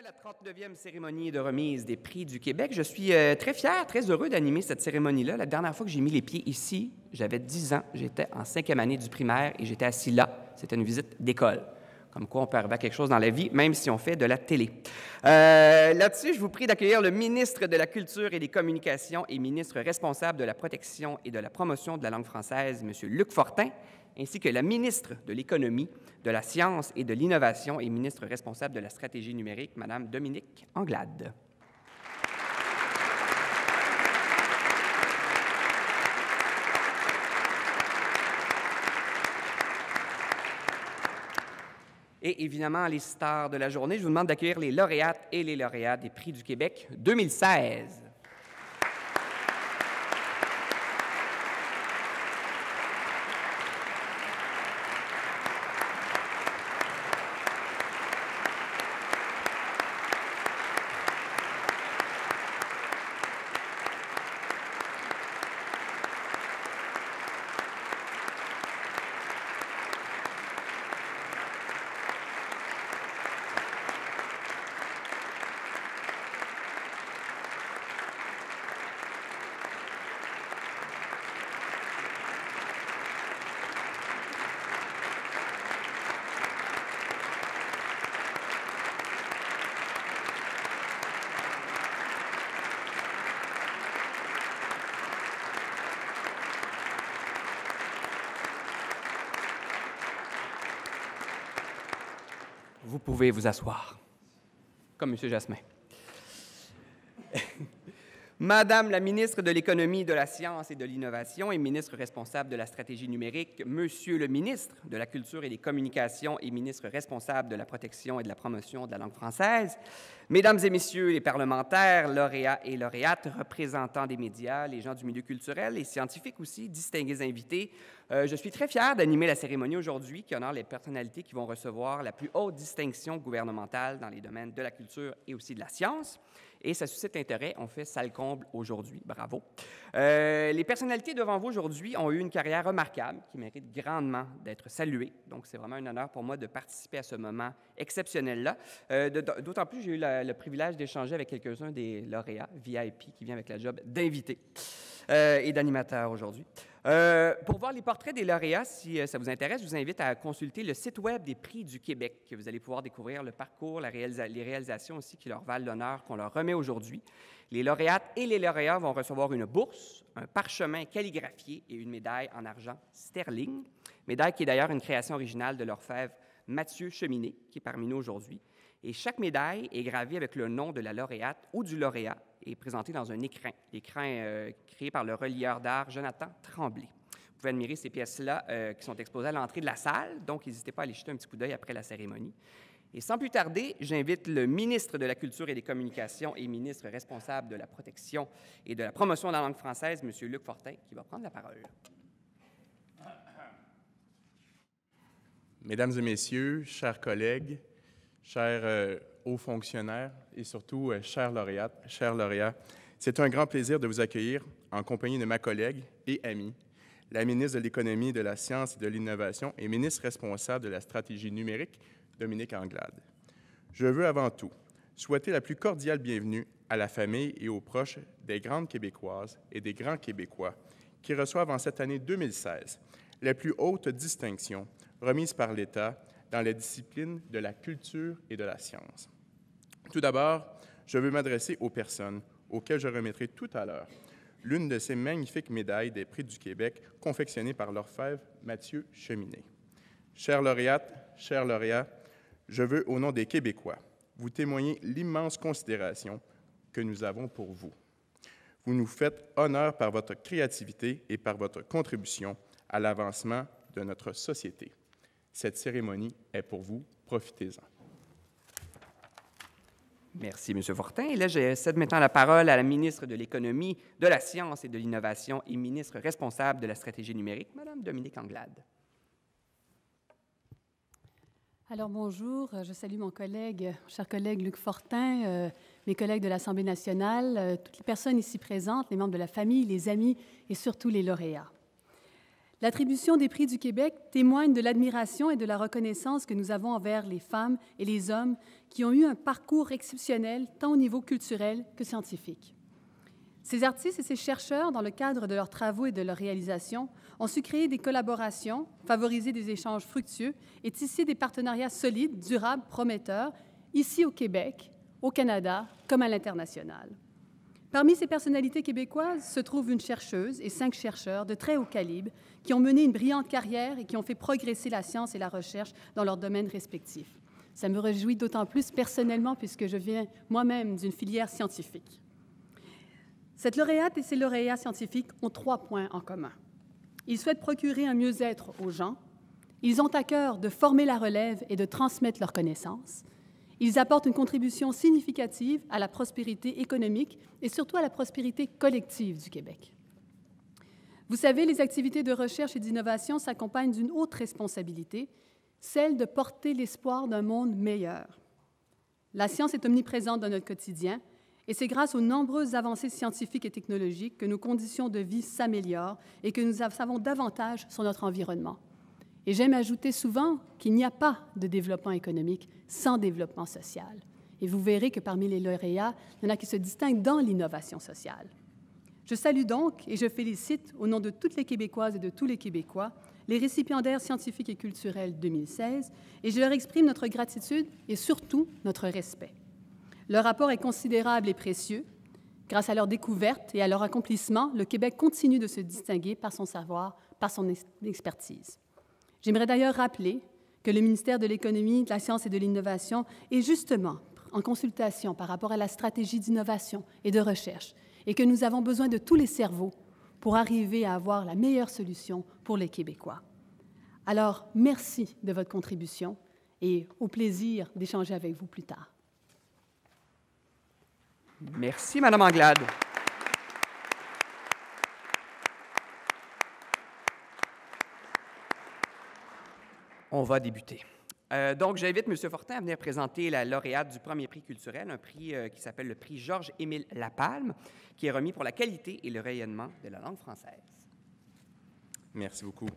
à la 39e cérémonie de remise des prix du Québec. Je suis très fier, très heureux d'animer cette cérémonie-là. La dernière fois que j'ai mis les pieds ici, j'avais 10 ans. J'étais en 5e année du primaire et j'étais assis là. C'était une visite d'école. Comme quoi, on peut arriver à quelque chose dans la vie, même si on fait de la télé. Là-dessus, je vous prie d'accueillir le ministre de la Culture et des Communications et ministre responsable de la protection et de la promotion de la langue française, M. Luc Fortin, ainsi que la ministre de l'Économie, de la Science et de l'Innovation et ministre responsable de la stratégie numérique, Mme Dominique Anglade. Et évidemment, les stars de la journée, je vous demande d'accueillir les lauréates et les lauréats des Prix du Québec 2016. Vous pouvez vous asseoir, comme M. Jasmin. Madame la ministre de l'Économie, de la Science et de l'Innovation et ministre responsable de la stratégie numérique, Monsieur le ministre de la Culture et des Communications et ministre responsable de la protection et de la promotion de la langue française, Mesdames et Messieurs les parlementaires, lauréats et lauréates, représentants des médias, les gens du milieu culturel et scientifiques aussi, distingués invités, je suis très fier d'animer la cérémonie aujourd'hui qui honore les personnalités qui vont recevoir la plus haute distinction gouvernementale dans les domaines de la culture et aussi de la science. Et ça suscite l'intérêt. On fait salle comble aujourd'hui. Bravo. Les personnalités devant vous aujourd'hui ont eu une carrière remarquable qui mérite grandement d'être saluée. Donc, c'est vraiment un honneur pour moi de participer à ce moment exceptionnel-là. D'autant plus, j'ai eu le privilège d'échanger avec quelques-uns des lauréats VIP qui viennent avec la job d'invité et d'animateur aujourd'hui. Pour voir les portraits des lauréats, si ça vous intéresse, je vous invite à consulter le site web des Prix du Québec, que vous allez pouvoir découvrir le parcours, les réalisations aussi qui leur valent l'honneur qu'on leur remet aujourd'hui. Les lauréates et les lauréats vont recevoir une bourse, un parchemin calligraphié et une médaille en argent sterling, médaille qui est d'ailleurs une création originale de l'orfèvre Mathieu Cheminé, qui est parmi nous aujourd'hui. Et chaque médaille est gravée avec le nom de la lauréate ou du lauréat et présentée dans un écrin créé par le relieur d'art Jonathan Tremblay. Vous pouvez admirer ces pièces-là qui sont exposées à l'entrée de la salle, donc n'hésitez pas à aller jeter un petit coup d'œil après la cérémonie. Et sans plus tarder, j'invite le ministre de la Culture et des Communications et ministre responsable de la protection et de la promotion de la langue française, M. Luc Fortin, qui va prendre la parole. Mesdames et messieurs, chers collègues, chers hauts fonctionnaires et surtout chers lauréats, c'est un grand plaisir de vous accueillir en compagnie de ma collègue et amie, la ministre de l'Économie, de la Science et de l'Innovation et ministre responsable de la stratégie numérique, Dominique Anglade. Je veux avant tout souhaiter la plus cordiale bienvenue à la famille et aux proches des grandes Québécoises et des grands Québécois qui reçoivent en cette année 2016 les plus hautes distinctions remises par l'État dans les disciplines de la culture et de la science. Tout d'abord, je veux m'adresser aux personnes auxquelles je remettrai tout à l'heure l'une de ces magnifiques médailles des Prix du Québec confectionnées par l'orfèvre Mathieu Cheminé. Chères lauréates, chers lauréats, je veux, au nom des Québécois, vous témoigner l'immense considération que nous avons pour vous. Vous nous faites honneur par votre créativité et par votre contribution à l'avancement de notre société. Cette cérémonie est pour vous. Profitez-en. Merci, M. Fortin. Et là, je cède maintenant la parole à la ministre de l'Économie, de la Science et de l'Innovation et ministre responsable de la stratégie numérique, Mme Dominique Anglade. Alors, bonjour. Je salue mon cher collègue Luc Fortin, mes collègues de l'Assemblée nationale, toutes les personnes ici présentes, les membres de la famille, les amis et surtout les lauréats. L'attribution des prix du Québec témoigne de l'admiration et de la reconnaissance que nous avons envers les femmes et les hommes qui ont eu un parcours exceptionnel tant au niveau culturel que scientifique. Ces artistes et ces chercheurs, dans le cadre de leurs travaux et de leurs réalisations, ont su créer des collaborations, favoriser des échanges fructueux et tisser des partenariats solides, durables, prometteurs, ici au Québec, au Canada comme à l'international. Parmi ces personnalités québécoises se trouve une chercheuse et 5 chercheurs de très haut calibre qui ont mené une brillante carrière et qui ont fait progresser la science et la recherche dans leurs domaines respectifs. Ça me réjouit d'autant plus personnellement puisque je viens moi-même d'une filière scientifique. Cette lauréate et ces lauréats scientifiques ont 3 points en commun. Ils souhaitent procurer un mieux-être aux gens, ils ont à cœur de former la relève et de transmettre leurs connaissances, ils apportent une contribution significative à la prospérité économique et surtout à la prospérité collective du Québec. Vous savez, les activités de recherche et d'innovation s'accompagnent d'une haute responsabilité, celle de porter l'espoir d'un monde meilleur. La science est omniprésente dans notre quotidien et c'est grâce aux nombreuses avancées scientifiques et technologiques que nos conditions de vie s'améliorent et que nous savons davantage sur notre environnement. Et j'aime ajouter souvent qu'il n'y a pas de développement économique sans développement social. Et vous verrez que parmi les lauréats, il y en a qui se distinguent dans l'innovation sociale. Je salue donc et je félicite, au nom de toutes les Québécoises et de tous les Québécois, les récipiendaires scientifiques et culturels 2016, et je leur exprime notre gratitude et surtout notre respect. Leur apport est considérable et précieux. Grâce à leur découverte et à leur accomplissement, le Québec continue de se distinguer par son savoir, par son expertise. J'aimerais d'ailleurs rappeler que le ministère de l'Économie, de la Science et de l'Innovation est justement en consultation par rapport à la stratégie d'innovation et de recherche et que nous avons besoin de tous les cerveaux pour arriver à avoir la meilleure solution pour les Québécois. Alors, merci de votre contribution et au plaisir d'échanger avec vous plus tard. Merci, Madame Anglade. On va débuter. Donc, j'invite M. Fortin à venir présenter la lauréate du premier prix culturel, un prix qui s'appelle le prix Georges-Émile Lapalme, qui est remis pour la qualité et le rayonnement de la langue française. Merci beaucoup.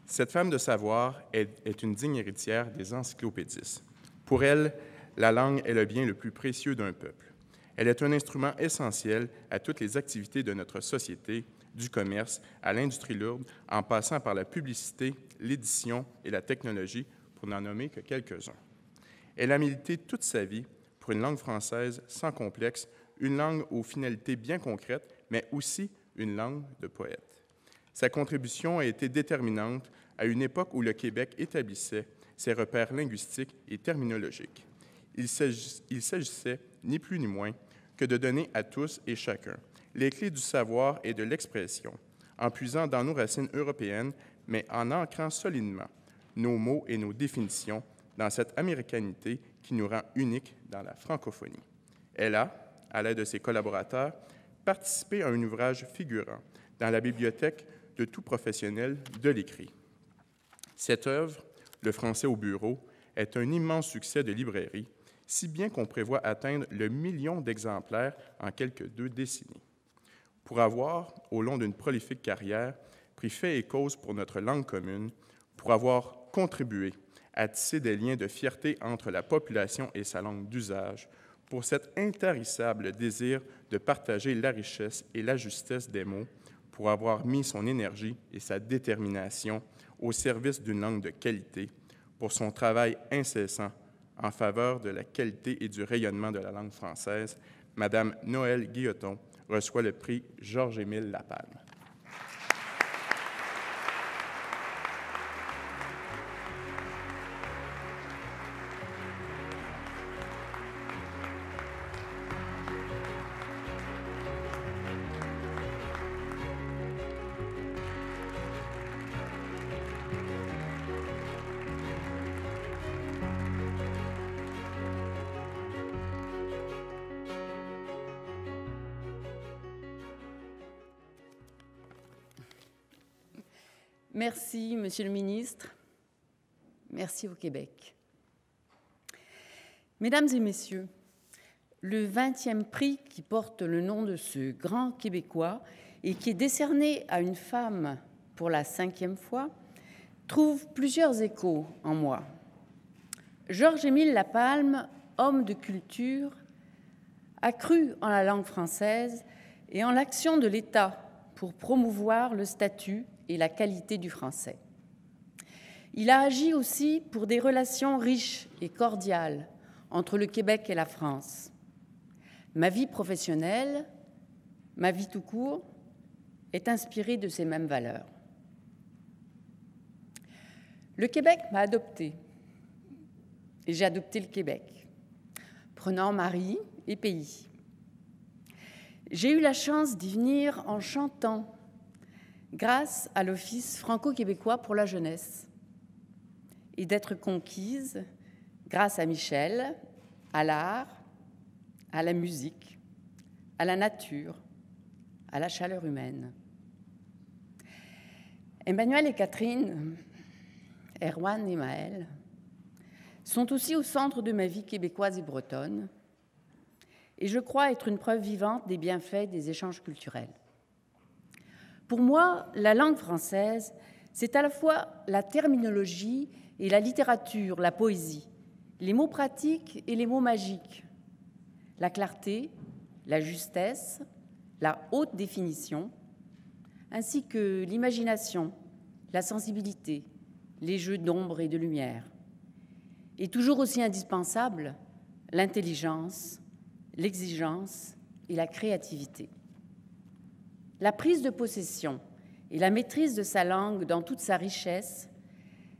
Cette femme de savoir est une digne héritière des encyclopédistes. Pour elle, la langue est le bien le plus précieux d'un peuple. Elle est un instrument essentiel à toutes les activités de notre société, du commerce à l'industrie lourde, en passant par la publicité, l'édition et la technologie, pour n'en nommer que quelques-uns. Elle a milité toute sa vie pour une langue française sans complexe, une langue aux finalités bien concrètes, mais aussi une langue de poète. Sa contribution a été déterminante à une époque où le Québec établissait ses repères linguistiques et terminologiques. Il s'agissait, ni plus ni moins, que de donner à tous et chacun les clés du savoir et de l'expression, en puisant dans nos racines européennes, mais en ancrant solidement nos mots et nos définitions dans cette américanité qui nous rend uniques dans la francophonie. Elle a, à l'aide de ses collaborateurs, participé à un ouvrage figurant dans la bibliothèque de tout professionnel de l'écrit. Cette œuvre, Le français au bureau, est un immense succès de librairie, si bien qu'on prévoit atteindre le 1 million d'exemplaires en quelques 2 décennies. Pour avoir, au long d'une prolifique carrière, pris fait et cause pour notre langue commune, pour avoir contribué à tisser des liens de fierté entre la population et sa langue d'usage, pour cet intarissable désir de partager la richesse et la justesse des mots, pour avoir mis son énergie et sa détermination au service d'une langue de qualité, pour son travail incessant en faveur de la qualité et du rayonnement de la langue française, Madame Noëlle Guilloton reçoit le prix Georges-Émile Lapalme. Merci, Monsieur le ministre. Merci au Québec. Mesdames et messieurs, le 20e prix qui porte le nom de ce grand Québécois et qui est décerné à une femme pour la 5e fois, trouve plusieurs échos en moi. Georges-Émile Lapalme, homme de culture, a cru en la langue française et en l'action de l'État pour promouvoir le statut et la qualité du français. Il a agi aussi pour des relations riches et cordiales entre le Québec et la France. Ma vie professionnelle, ma vie tout court, est inspirée de ces mêmes valeurs. Le Québec m'a adoptée et j'ai adopté le Québec, prenant mari et pays. J'ai eu la chance d'y venir en chantant grâce à l'Office franco-québécois pour la jeunesse et d'être conquise grâce à Michel, à l'art, à la musique, à la nature, à la chaleur humaine. Emmanuel et Catherine, Erwan et Maëlle sont aussi au centre de ma vie québécoise et bretonne, et je crois être une preuve vivante des bienfaits des échanges culturels. Pour moi, la langue française, c'est à la fois la terminologie et la littérature, la poésie, les mots pratiques et les mots magiques, la clarté, la justesse, la haute définition, ainsi que l'imagination, la sensibilité, les jeux d'ombre et de lumière. Et toujours aussi indispensable, l'intelligence, l'exigence et la créativité. La prise de possession et la maîtrise de sa langue dans toute sa richesse,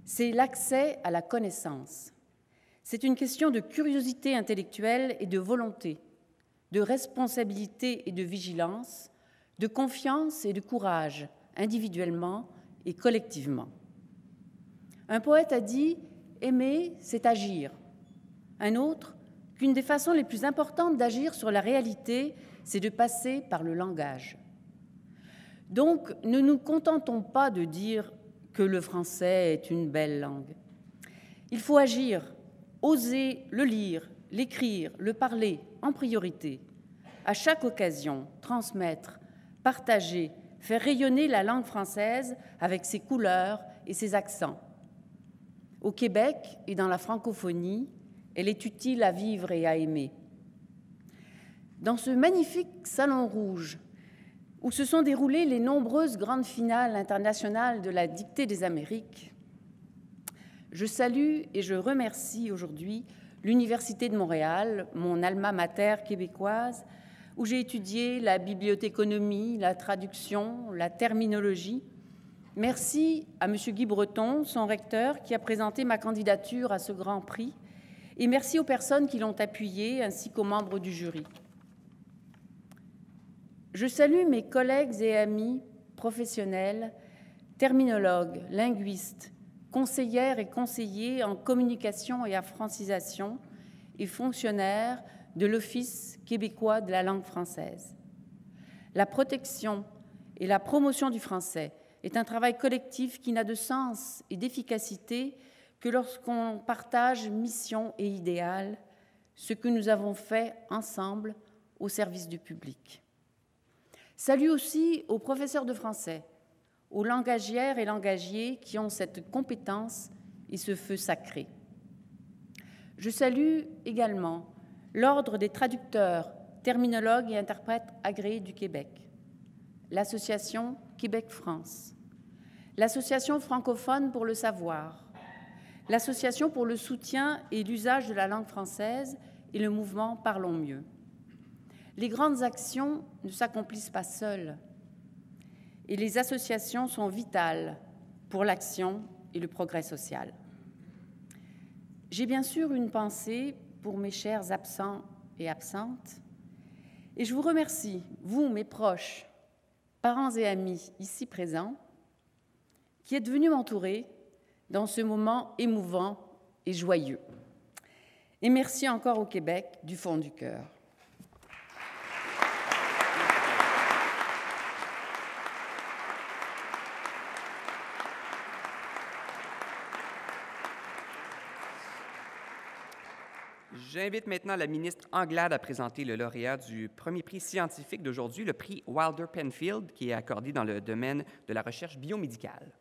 c'est l'accès à la connaissance. C'est une question de curiosité intellectuelle et de volonté, de responsabilité et de vigilance, de confiance et de courage, individuellement et collectivement. Un poète a dit « aimer, c'est agir ». Un autre, qu'une des façons les plus importantes d'agir sur la réalité, c'est de passer par le langage. Donc, ne nous contentons pas de dire que le français est une belle langue. Il faut agir, oser le lire, l'écrire, le parler en priorité. À chaque occasion, transmettre, partager, faire rayonner la langue française avec ses couleurs et ses accents. Au Québec et dans la francophonie, elle est utile à vivre et à aimer. Dans ce magnifique Salon Rouge, où se sont déroulées les nombreuses grandes finales internationales de la Dictée des Amériques, je salue et je remercie aujourd'hui l'Université de Montréal, mon alma mater québécoise, où j'ai étudié la bibliothéconomie, la traduction, la terminologie. Merci à M. Guy Breton, son recteur, qui a présenté ma candidature à ce grand prix, et merci aux personnes qui l'ont appuyée, ainsi qu'aux membres du jury. Je salue mes collègues et amis professionnels, terminologues, linguistes, conseillères et conseillers en communication et à francisation et fonctionnaires de l'Office québécois de la langue française. La protection et la promotion du français est un travail collectif qui n'a de sens et d'efficacité que lorsqu'on partage mission et idéal, ce que nous avons fait ensemble au service du public. Salut aussi aux professeurs de français, aux langagières et langagiers qui ont cette compétence et ce feu sacré. Je salue également l'Ordre des traducteurs, terminologues et interprètes agréés du Québec, l'Association Québec-France, l'Association francophone pour le savoir, l'Association pour le soutien et l'usage de la langue française et le mouvement Parlons mieux. Les grandes actions ne s'accomplissent pas seules et les associations sont vitales pour l'action et le progrès social. J'ai bien sûr une pensée pour mes chers absents et absentes et je vous remercie, vous, mes proches, parents et amis ici présents, qui êtes venus m'entourer dans ce moment émouvant et joyeux. Et merci encore au Québec du fond du cœur. J'invite maintenant la ministre Anglade à présenter le lauréat du premier prix scientifique d'aujourd'hui, le prix Wilder Penfield, qui est accordé dans le domaine de la recherche biomédicale.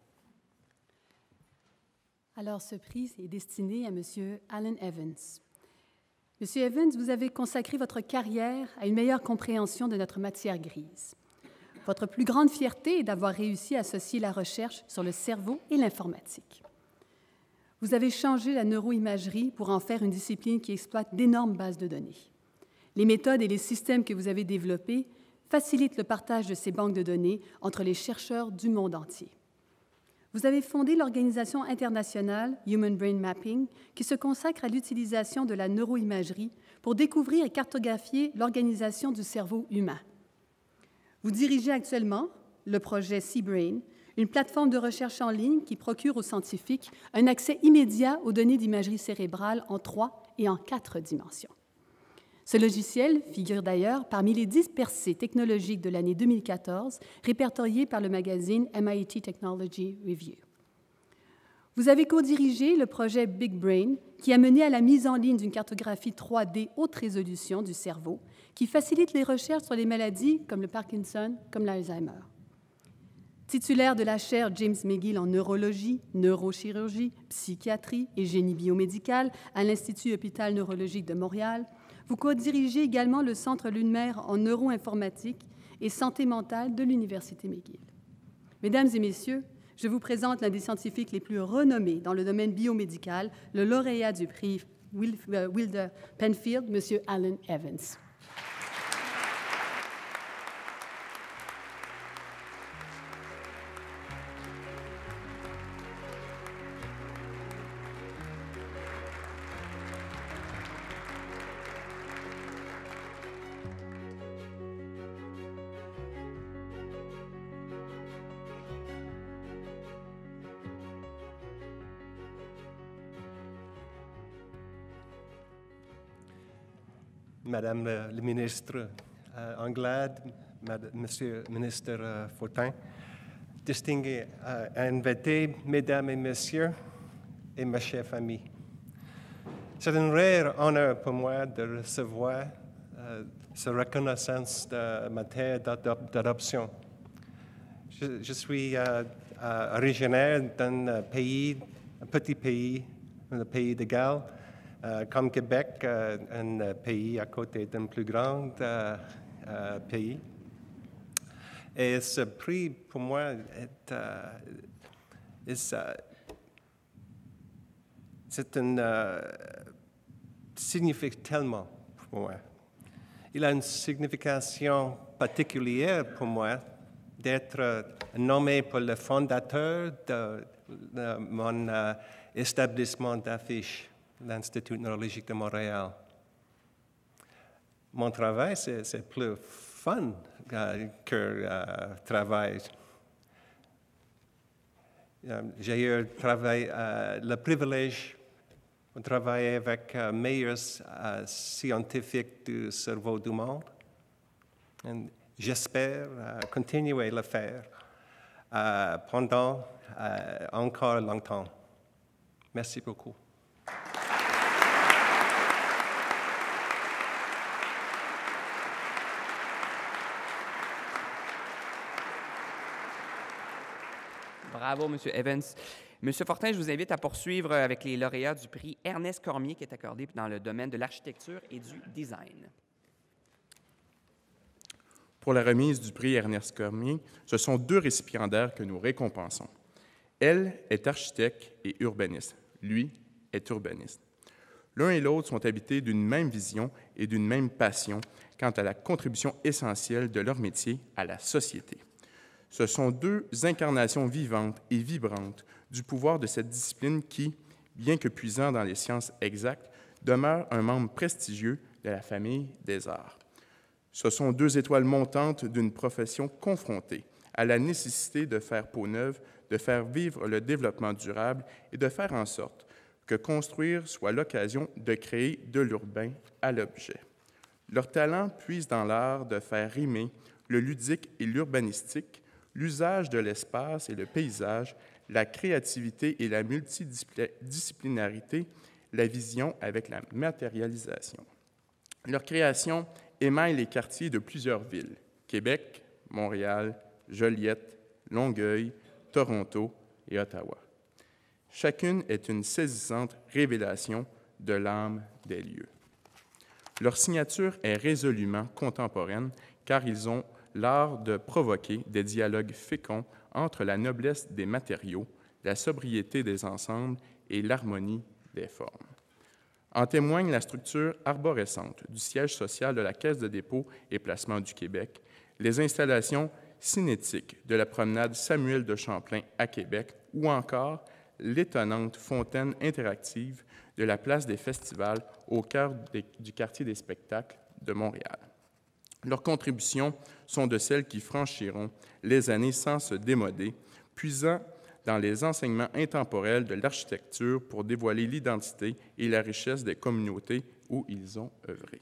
Alors, ce prix est destiné à M. Alan Evans. M. Evans, vous avez consacré votre carrière à une meilleure compréhension de notre matière grise. Votre plus grande fierté est d'avoir réussi à associer la recherche sur le cerveau et l'informatique. Vous avez changé la neuroimagerie pour en faire une discipline qui exploite d'énormes bases de données. Les méthodes et les systèmes que vous avez développés facilitent le partage de ces banques de données entre les chercheurs du monde entier. Vous avez fondé l'organisation internationale Human Brain Mapping, qui se consacre à l'utilisation de la neuroimagerie pour découvrir et cartographier l'organisation du cerveau humain. Vous dirigez actuellement le projet C-Brain, une plateforme de recherche en ligne qui procure aux scientifiques un accès immédiat aux données d'imagerie cérébrale en 3 et en 4 dimensions. Ce logiciel figure d'ailleurs parmi les 10 percées technologiques de l'année 2014, répertoriées par le magazine MIT Technology Review. Vous avez co-dirigé le projet Big Brain, qui a mené à la mise en ligne d'une cartographie 3D haute résolution du cerveau, qui facilite les recherches sur les maladies comme le Parkinson, comme l'Alzheimer. Titulaire de la chaire James McGill en neurologie, neurochirurgie, psychiatrie et génie biomédical à l'Institut Hôpital neurologique de Montréal, vous co-dirigez également le Centre Lumière en neuroinformatique et santé mentale de l'Université McGill. Mesdames et messieurs, je vous présente l'un des scientifiques les plus renommés dans le domaine biomédical, le lauréat du prix Wilder Penfield, M. Alan Evans. Madame le ministre Anglade, Monsieur le ministre Fortin, distingués invités, mesdames et messieurs, et ma chère famille. C'est un rare honneur pour moi de recevoir cette reconnaissance de ma terre d'adoption. Je suis originaire d'un pays, un petit pays, le pays de Galles, comme Québec, un pays à côté d'un plus grand pays. Et ce prix, pour moi, signifie tellement pour moi. Il a une signification particulière pour moi d'être nommé pour le fondateur de mon établissement d'affiches, l'Institut neurologique de Montréal. Mon travail, c'est plus fun que travail. J'ai eu le privilège de travailler avec les meilleurs scientifiques du cerveau du monde. J'espère continuer à le faire pendant encore longtemps. Merci beaucoup. Bravo, M. Evans. M. Fortin, je vous invite à poursuivre avec les lauréats du prix Ernest Cormier qui est accordé dans le domaine de l'architecture et du design. Pour la remise du prix Ernest Cormier, ce sont 2 récipiendaires que nous récompensons. Elle est architecte et urbaniste. Lui est urbaniste. L'un et l'autre sont habités d'une même vision et d'une même passion quant à la contribution essentielle de leur métier à la société. Ce sont 2 incarnations vivantes et vibrantes du pouvoir de cette discipline qui, bien que puisant dans les sciences exactes, demeure un membre prestigieux de la famille des arts. Ce sont 2 étoiles montantes d'une profession confrontée à la nécessité de faire peau neuve, de faire vivre le développement durable et de faire en sorte que construire soit l'occasion de créer de l'urbain à l'objet. Leur talent puise dans l'art de faire rimer le ludique et l'urbanistique, l'usage de l'espace et le paysage, la créativité et la multidisciplinarité, la vision avec la matérialisation. Leur création émaille les quartiers de plusieurs villes, Québec, Montréal, Joliette, Longueuil, Toronto et Ottawa. Chacune est une saisissante révélation de l'âme des lieux. Leur signature est résolument contemporaine car ils ont l'art de provoquer des dialogues féconds entre la noblesse des matériaux, la sobriété des ensembles et l'harmonie des formes. En témoigne la structure arborescente du siège social de la Caisse de dépôt et placement du Québec, les installations cinétiques de la promenade Samuel de Champlain à Québec ou encore l'étonnante fontaine interactive de la place des festivals au cœur du quartier des spectacles de Montréal. Leurs contributions sont de celles qui franchiront les années sans se démoder, puisant dans les enseignements intemporels de l'architecture pour dévoiler l'identité et la richesse des communautés où ils ont œuvré.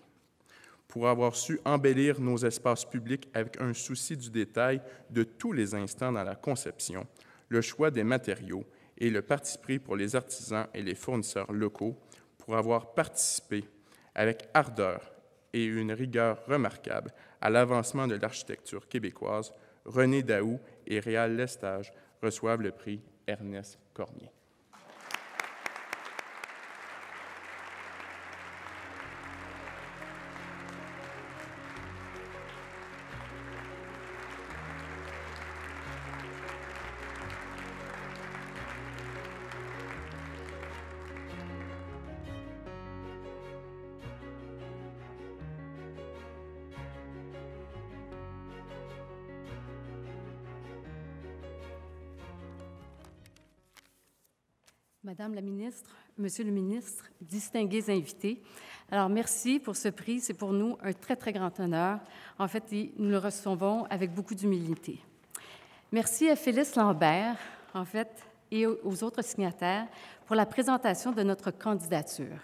Pour avoir su embellir nos espaces publics avec un souci du détail de tous les instants dans la conception, le choix des matériaux et le parti pris pour les artisans et les fournisseurs locaux, pour avoir participé avec ardeur et une rigueur remarquable à l'avancement de l'architecture québécoise, René Daou et Réal Lestage reçoivent le prix Ernest Cormier. Madame la ministre, Monsieur le ministre, distingués invités, alors merci pour ce prix. C'est pour nous un très, très grand honneur. En fait, nous le recevons avec beaucoup d'humilité. Merci à Phyllis Lambert, en fait, et aux autres signataires pour la présentation de notre candidature.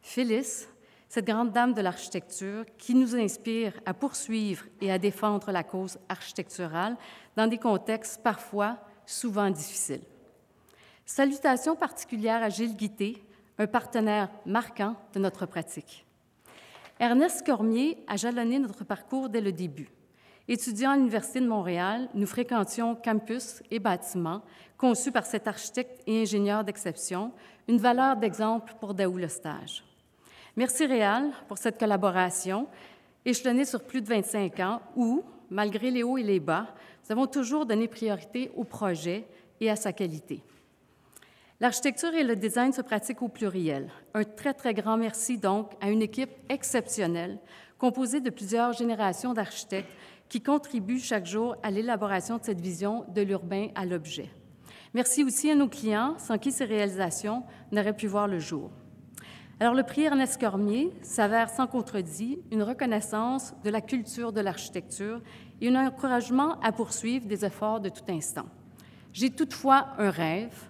Phyllis, cette grande dame de l'architecture qui nous inspire à poursuivre et à défendre la cause architecturale dans des contextes parfois souvent difficiles. Salutations particulières à Gilles Guité, un partenaire marquant de notre pratique. Ernest Cormier a jalonné notre parcours dès le début. Étudiant à l'Université de Montréal, nous fréquentions campus et bâtiments conçus par cet architecte et ingénieur d'exception, une valeur d'exemple pour Daou Lestage. Merci Réal pour cette collaboration, échelonnée sur plus de 25 ans, où, malgré les hauts et les bas, nous avons toujours donné priorité au projet et à sa qualité. L'architecture et le design se pratiquent au pluriel. Un très, très grand merci donc à une équipe exceptionnelle, composée de plusieurs générations d'architectes qui contribuent chaque jour à l'élaboration de cette vision de l'urbain à l'objet. Merci aussi à nos clients, sans qui ces réalisations n'auraient pu voir le jour. Alors, le prix Ernest Cormier s'avère sans contredit une reconnaissance de la culture de l'architecture et un encouragement à poursuivre des efforts de tout instant. J'ai toutefois un rêve,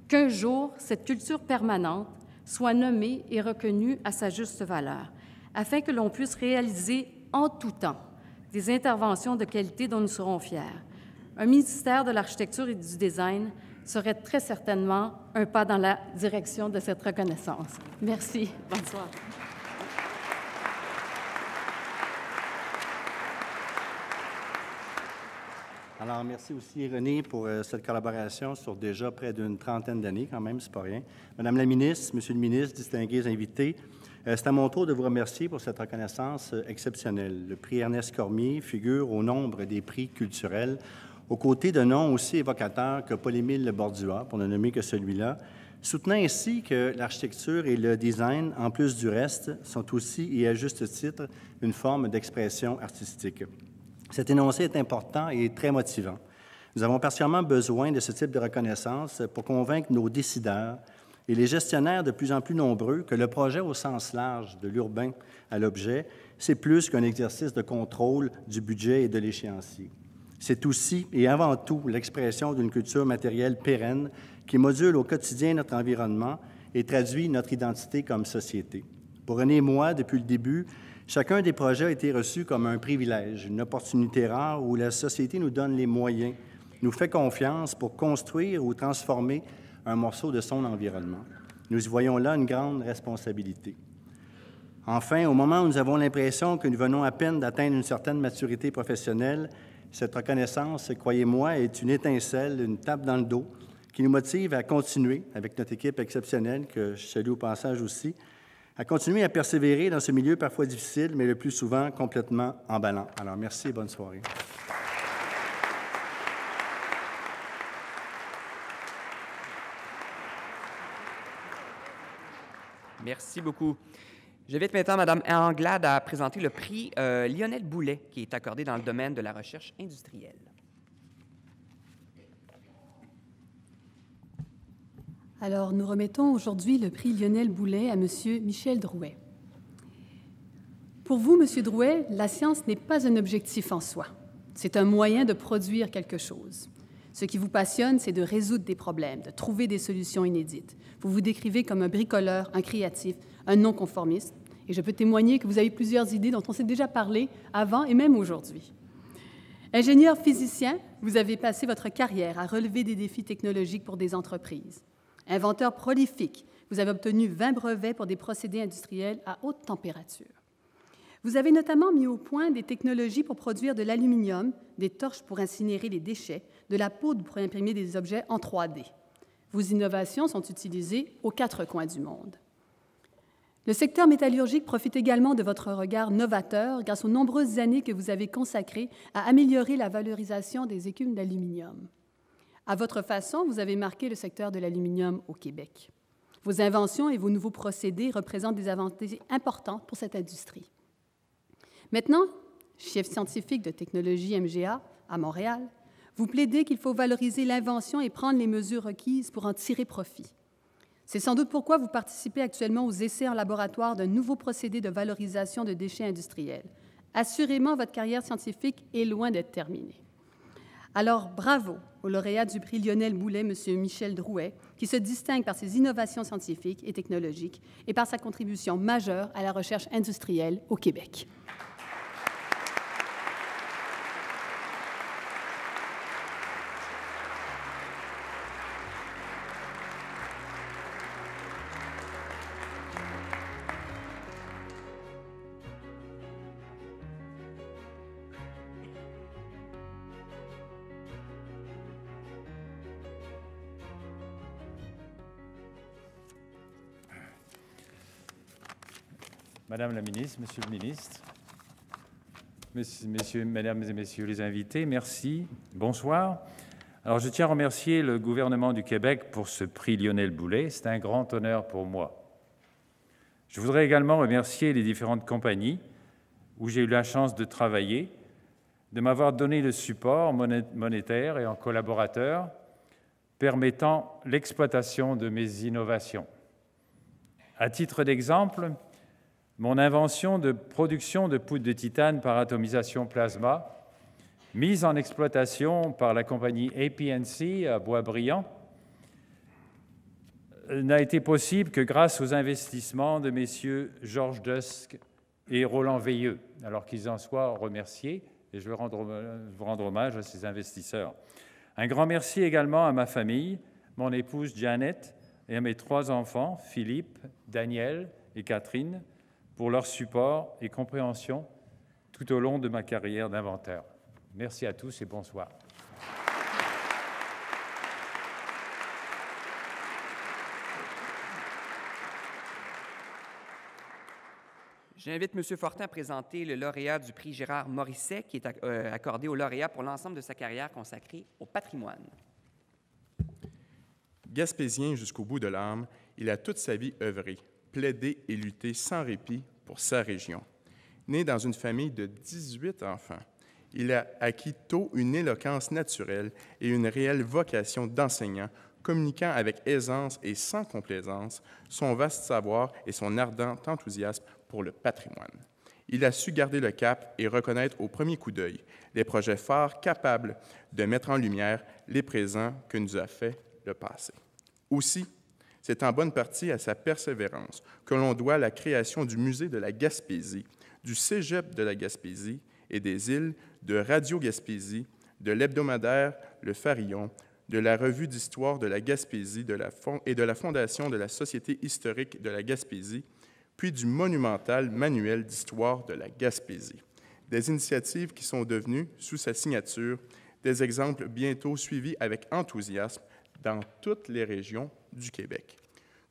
qu'un jour, cette culture permanente soit nommée et reconnue à sa juste valeur, afin que l'on puisse réaliser en tout temps des interventions de qualité dont nous serons fiers. Un ministère de l'Architecture et du Design serait très certainement un pas dans la direction de cette reconnaissance. Merci. Bonsoir. Alors, merci aussi, René, pour cette collaboration sur déjà près d'une trentaine d'années, quand même, c'est pas rien. Madame la ministre, Monsieur le ministre, distingués invités, c'est à mon tour de vous remercier pour cette reconnaissance exceptionnelle. Le prix Ernest Cormier figure au nombre des prix culturels, aux côtés de noms aussi évocateurs que Paul-Émile Bordua, pour ne nommer que celui-là, soutenant ainsi que l'architecture et le design, en plus du reste, sont aussi, et à juste titre, une forme d'expression artistique. Cet énoncé est important et très motivant. Nous avons particulièrement besoin de ce type de reconnaissance pour convaincre nos décideurs et les gestionnaires de plus en plus nombreux que le projet au sens large de l'urbain à l'objet, c'est plus qu'un exercice de contrôle du budget et de l'échéancier. C'est aussi et avant tout l'expression d'une culture matérielle pérenne qui module au quotidien notre environnement et traduit notre identité comme société. Pour René et moi, depuis le début, chacun des projets a été reçu comme un privilège, une opportunité rare où la société nous donne les moyens, nous fait confiance pour construire ou transformer un morceau de son environnement. Nous y voyons là une grande responsabilité. Enfin, au moment où nous avons l'impression que nous venons à peine d'atteindre une certaine maturité professionnelle, cette reconnaissance, croyez-moi, est une étincelle, une tape dans le dos qui nous motive à continuer, avec notre équipe exceptionnelle, que je salue au passage aussi, à continuer à persévérer dans ce milieu parfois difficile, mais le plus souvent complètement emballant. Alors, merci et bonne soirée. Merci beaucoup. J'invite maintenant Mme Anglade à présenter le prix Lionel Boulet, qui est accordé dans le domaine de la recherche industrielle. Alors, nous remettons aujourd'hui le prix Lionel Boulet à M. Michel Drouet. Pour vous, M. Drouet, la science n'est pas un objectif en soi. C'est un moyen de produire quelque chose. Ce qui vous passionne, c'est de résoudre des problèmes, de trouver des solutions inédites. Vous vous décrivez comme un bricoleur, un créatif, un non-conformiste. Et je peux témoigner que vous avez plusieurs idées dont on s'est déjà parlé avant et même aujourd'hui. Ingénieur physicien, vous avez passé votre carrière à relever des défis technologiques pour des entreprises. Inventeur prolifique, vous avez obtenu 20 brevets pour des procédés industriels à haute température. Vous avez notamment mis au point des technologies pour produire de l'aluminium, des torches pour incinérer les déchets, de la poudre pour imprimer des objets en 3D. Vos innovations sont utilisées aux 4 coins du monde. Le secteur métallurgique profite également de votre regard novateur grâce aux nombreuses années que vous avez consacrées à améliorer la valorisation des écumes d'aluminium. À votre façon, vous avez marqué le secteur de l'aluminium au Québec. Vos inventions et vos nouveaux procédés représentent des avancées importantes pour cette industrie. Maintenant, chef scientifique de technologie MGA à Montréal, vous plaidez qu'il faut valoriser l'invention et prendre les mesures requises pour en tirer profit. C'est sans doute pourquoi vous participez actuellement aux essais en laboratoire d'un nouveau procédé de valorisation de déchets industriels. Assurément, votre carrière scientifique est loin d'être terminée. Alors, bravo au lauréat du prix Lionel Boulet, M. Michel Drouet, qui se distingue par ses innovations scientifiques et technologiques et par sa contribution majeure à la recherche industrielle au Québec. Madame la ministre, Monsieur le ministre, Mesdames et Messieurs les invités, merci, bonsoir. Alors, je tiens à remercier le gouvernement du Québec pour ce prix Lionel Boulet. C'est un grand honneur pour moi. Je voudrais également remercier les différentes compagnies où j'ai eu la chance de travailler, de m'avoir donné le support monétaire et en collaborateur permettant l'exploitation de mes innovations. À titre d'exemple, mon invention de production de poudre de titane par atomisation plasma, mise en exploitation par la compagnie AP&C à Boisbriand, n'a été possible que grâce aux investissements de messieurs Georges Dusk et Roland Veilleux, alors qu'ils en soient remerciés, et je veux rendre hommage à ces investisseurs. Un grand merci également à ma famille, mon épouse Janet, et à mes 3 enfants, Philippe, Daniel et Catherine, pour leur support et compréhension tout au long de ma carrière d'inventeur. Merci à tous et bonsoir. J'invite M. Fortin à présenter le lauréat du prix Gérard Morisset, qui est accordé au lauréat pour l'ensemble de sa carrière consacrée au patrimoine. Gaspésien jusqu'au bout de l'âme, il a toute sa vie œuvré, plaidé et lutté sans répit pour sa région. Né dans une famille de 18 enfants, il a acquis tôt une éloquence naturelle et une réelle vocation d'enseignant, communiquant avec aisance et sans complaisance son vaste savoir et son ardent enthousiasme pour le patrimoine. Il a su garder le cap et reconnaître au premier coup d'œil les projets forts capables de mettre en lumière les présents que nous a fait le passé. Aussi, c'est en bonne partie à sa persévérance que l'on doit la création du Musée de la Gaspésie, du Cégep de la Gaspésie et des îles de Radio Gaspésie, de l'hebdomadaire Le Farillon, de la Revue d'histoire de la Gaspésie et de la Fondation de la Société historique de la Gaspésie, puis du monumental Manuel d'histoire de la Gaspésie. Des initiatives qui sont devenues, sous sa signature, des exemples bientôt suivis avec enthousiasme dans toutes les régions du Québec.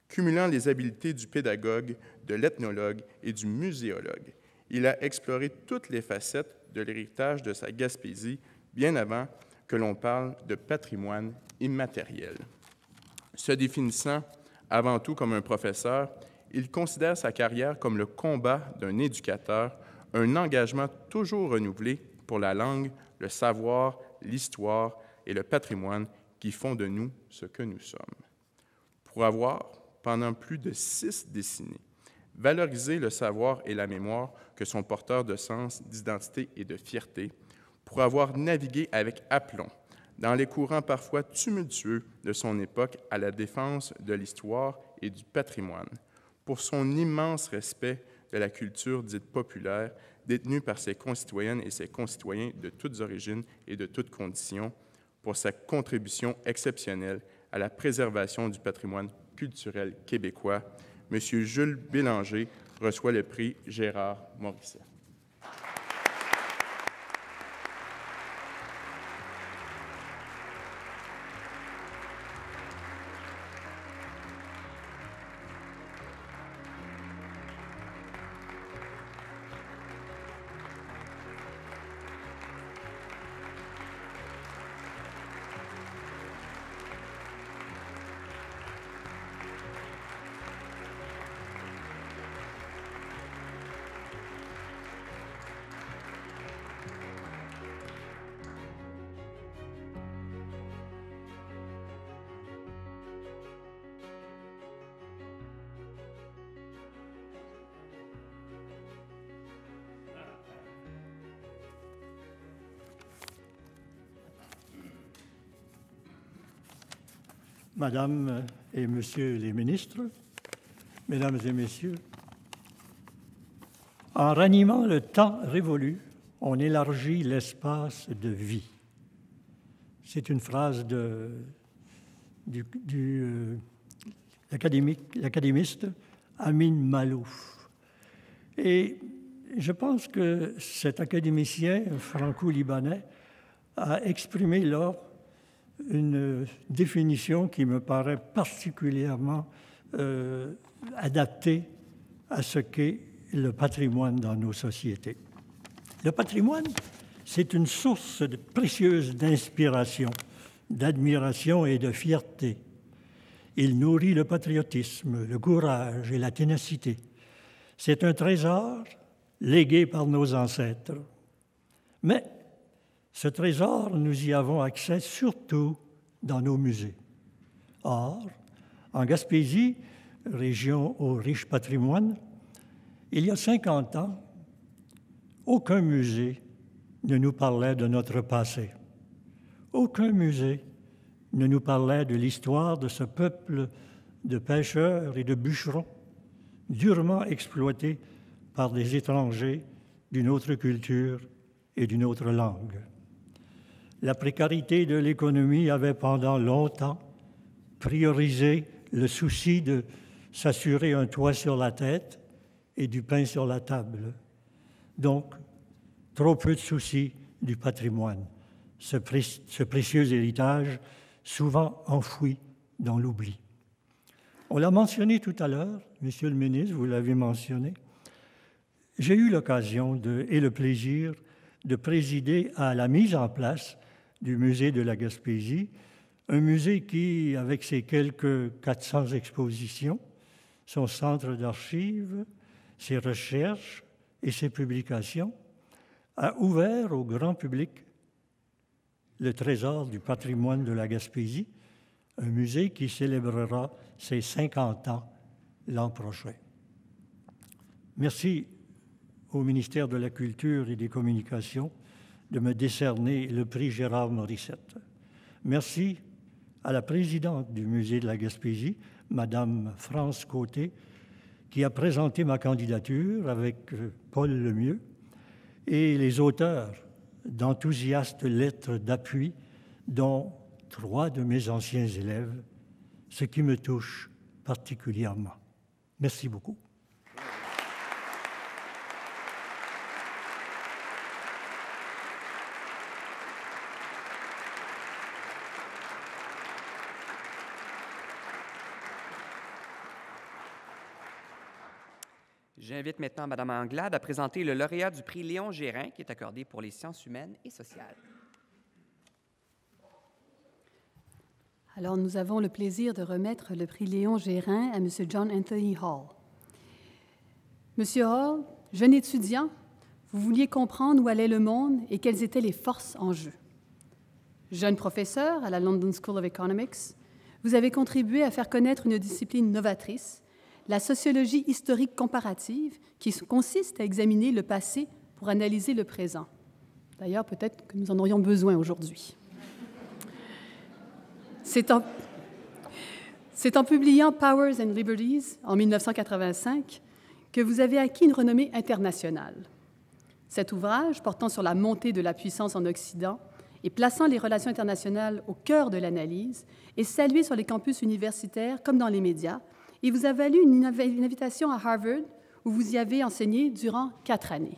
Cumulant les habiletés du pédagogue, de l'ethnologue et du muséologue, il a exploré toutes les facettes de l'héritage de sa Gaspésie bien avant que l'on parle de patrimoine immatériel. Se définissant avant tout comme un professeur, il considère sa carrière comme le combat d'un éducateur, un engagement toujours renouvelé pour la langue, le savoir, l'histoire et le patrimoine qui font de nous ce que nous sommes. Pour avoir, pendant plus de 6 décennies, valorisé le savoir et la mémoire que sont porteurs de sens, d'identité et de fierté, pour avoir navigué avec aplomb dans les courants parfois tumultueux de son époque à la défense de l'histoire et du patrimoine, pour son immense respect de la culture dite populaire, détenue par ses concitoyennes et ses concitoyens de toutes origines et de toutes conditions, pour sa contribution exceptionnelle à la préservation du patrimoine culturel québécois, M. Jules Bélanger reçoit le prix Gérard Morisset. Madame et Monsieur les ministres, Mesdames et Messieurs, en ranimant le temps révolu, on élargit l'espace de vie. C'est une phrase de l'académiste Amin Malouf. Et je pense que cet académicien franco-libanais a exprimé là une définition qui me paraît particulièrement adaptée à ce qu'est le patrimoine dans nos sociétés. Le patrimoine, c'est une source précieuse d'inspiration, d'admiration et de fierté. Il nourrit le patriotisme, le courage et la ténacité. C'est un trésor légué par nos ancêtres. Mais ce trésor, nous y avons accès surtout dans nos musées. Or, en Gaspésie, région au riche patrimoine, il y a 50 ans, aucun musée ne nous parlait de notre passé. Aucun musée ne nous parlait de l'histoire de ce peuple de pêcheurs et de bûcherons, durement exploités par des étrangers d'une autre culture et d'une autre langue. La précarité de l'économie avait pendant longtemps priorisé le souci de s'assurer un toit sur la tête et du pain sur la table. Donc, trop peu de soucis du patrimoine, ce précieux héritage souvent enfoui dans l'oubli. On l'a mentionné tout à l'heure, Monsieur le ministre, vous l'avez mentionné. J'ai eu l'occasion et le plaisir de présider à la mise en place du musée de la Gaspésie, un musée qui, avec ses quelques 400 expositions, son centre d'archives, ses recherches et ses publications, a ouvert au grand public le trésor du patrimoine de la Gaspésie, un musée qui célébrera ses 50 ans l'an prochain. Merci au ministère de la Culture et des Communications de me décerner le prix Gérard Morisset. Merci à la présidente du musée de la Gaspésie, Madame France Côté, qui a présenté ma candidature avec Paul Lemieux et les auteurs d'enthousiastes lettres d'appui, dont 3 de mes anciens élèves, ce qui me touche particulièrement. Merci beaucoup. J'invite maintenant Mme Anglade à présenter le lauréat du prix Léon Gérin, qui est accordé pour les sciences humaines et sociales. Alors, nous avons le plaisir de remettre le prix Léon Gérin à M. John Anthony Hall. Monsieur Hall, jeune étudiant, vous vouliez comprendre où allait le monde et quelles étaient les forces en jeu. Jeune professeur à la London School of Economics, vous avez contribué à faire connaître une discipline novatrice, la sociologie historique comparative, qui consiste à examiner le passé pour analyser le présent. D'ailleurs, peut-être que nous en aurions besoin aujourd'hui. C'est en publiant Powers and Liberties en 1985 que vous avez acquis une renommée internationale. Cet ouvrage, portant sur la montée de la puissance en Occident et plaçant les relations internationales au cœur de l'analyse, est salué sur les campus universitaires comme dans les médias, et vous a valu une invitation à Harvard, où vous y avez enseigné durant 4 années.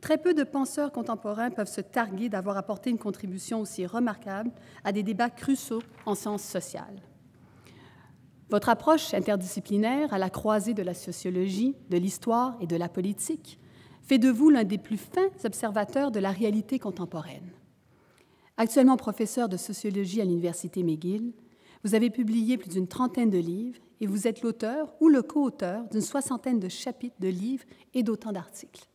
Très peu de penseurs contemporains peuvent se targuer d'avoir apporté une contribution aussi remarquable à des débats cruciaux en sciences sociales. Votre approche interdisciplinaire à la croisée de la sociologie, de l'histoire et de la politique fait de vous l'un des plus fins observateurs de la réalité contemporaine. Actuellement professeur de sociologie à l'Université McGill, vous avez publié plus d'une 30aine de livres et vous êtes l'auteur ou le co-auteur d'une 60aine de chapitres de livres et d'autant d'articles.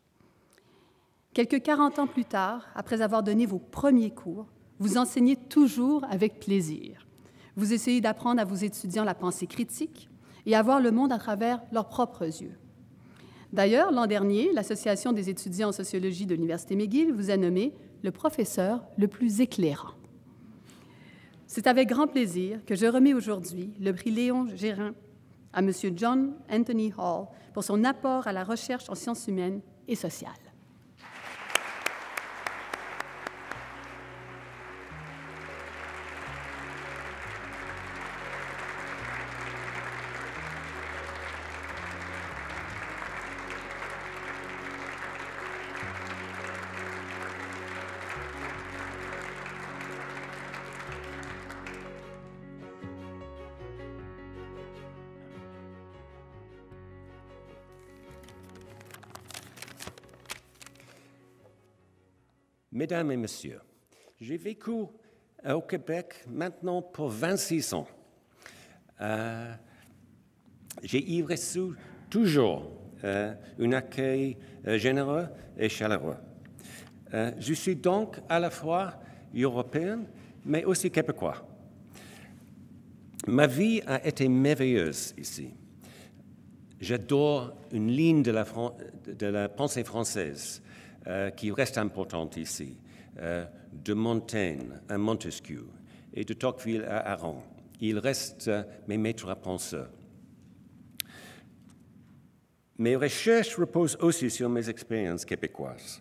Quelques 40 ans plus tard, après avoir donné vos premiers cours, vous enseignez toujours avec plaisir. Vous essayez d'apprendre à vos étudiants la pensée critique et à voir le monde à travers leurs propres yeux. D'ailleurs, l'an dernier, l'Association des étudiants en sociologie de l'Université McGill vous a nommé le professeur le plus éclairant. C'est avec grand plaisir que je remets aujourd'hui le prix Léon Gérin à M. John Anthony Hall pour son apport à la recherche en sciences humaines et sociales. Mesdames et messieurs, j'ai vécu au Québec maintenant pour 26 ans. J'ai y reçu toujours un accueil généreux et chaleureux. Je suis donc à la fois européen, mais aussi québécois. Ma vie a été merveilleuse ici. J'adore une ligne de la pensée française qui reste importante ici, de Montaigne à Montesquieu et de Tocqueville à Aron. Ils restent mes maîtres à penseurs. Mes recherches reposent aussi sur mes expériences québécoises.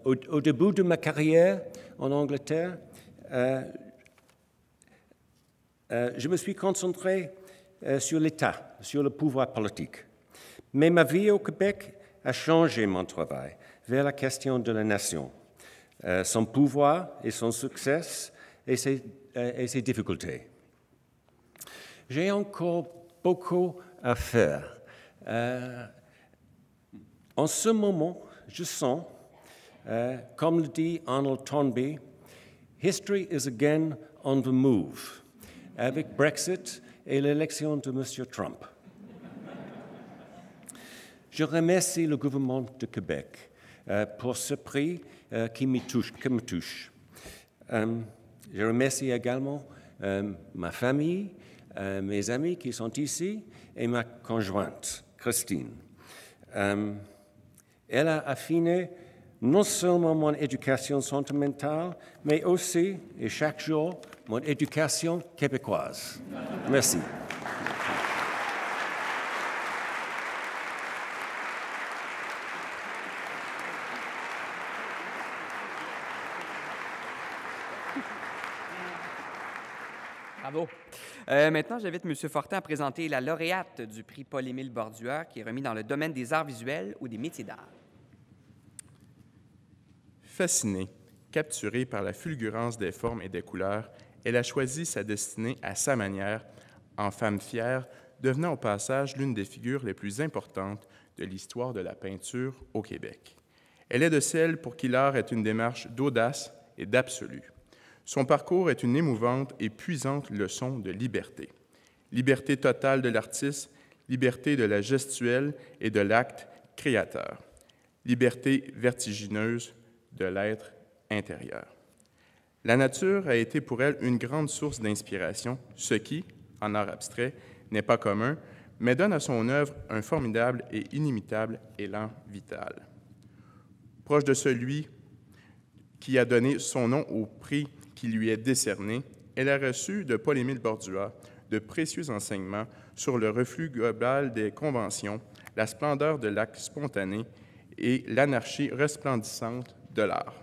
Au début de ma carrière en Angleterre, je me suis concentré sur l'État, sur le pouvoir politique. Mais ma vie au Québec a changé mon travail vers la question de la nation, son pouvoir et son succès et ses difficultés. J'ai encore beaucoup à faire. En ce moment, je sens, comme le dit Arnold Toynbee, « History is again on the move » avec Brexit et l'élection de M. Trump. Je remercie le gouvernement de Québec pour ce prix qui me touche. Je remercie également ma famille, mes amis qui sont ici et ma conjointe, Christine. Elle a affiné non seulement mon éducation sentimentale, mais aussi, et chaque jour, mon éducation québécoise. Merci. Bravo. Maintenant, j'invite M. Fortin à présenter la lauréate du prix Paul-Émile Bordua, qui est remis dans le domaine des arts visuels ou des métiers d'art. Fascinée, capturée par la fulgurance des formes et des couleurs, elle a choisi sa destinée à sa manière, en femme fière, devenant au passage l'une des figures les plus importantes de l'histoire de la peinture au Québec. Elle est de celles pour qui l'art est une démarche d'audace et d'absolu. Son parcours est une émouvante et puissante leçon de liberté. Liberté totale de l'artiste, liberté de la gestuelle et de l'acte créateur. Liberté vertigineuse de l'être intérieur. La nature a été pour elle une grande source d'inspiration, ce qui, en art abstrait, n'est pas commun, mais donne à son œuvre un formidable et inimitable élan vital. Proche de celui qui a donné son nom au prix qui lui est décerné, elle a reçu de Paul-Émile Bordua de précieux enseignements sur le reflux global des conventions, la splendeur de l'acte spontané et l'anarchie resplendissante de l'art.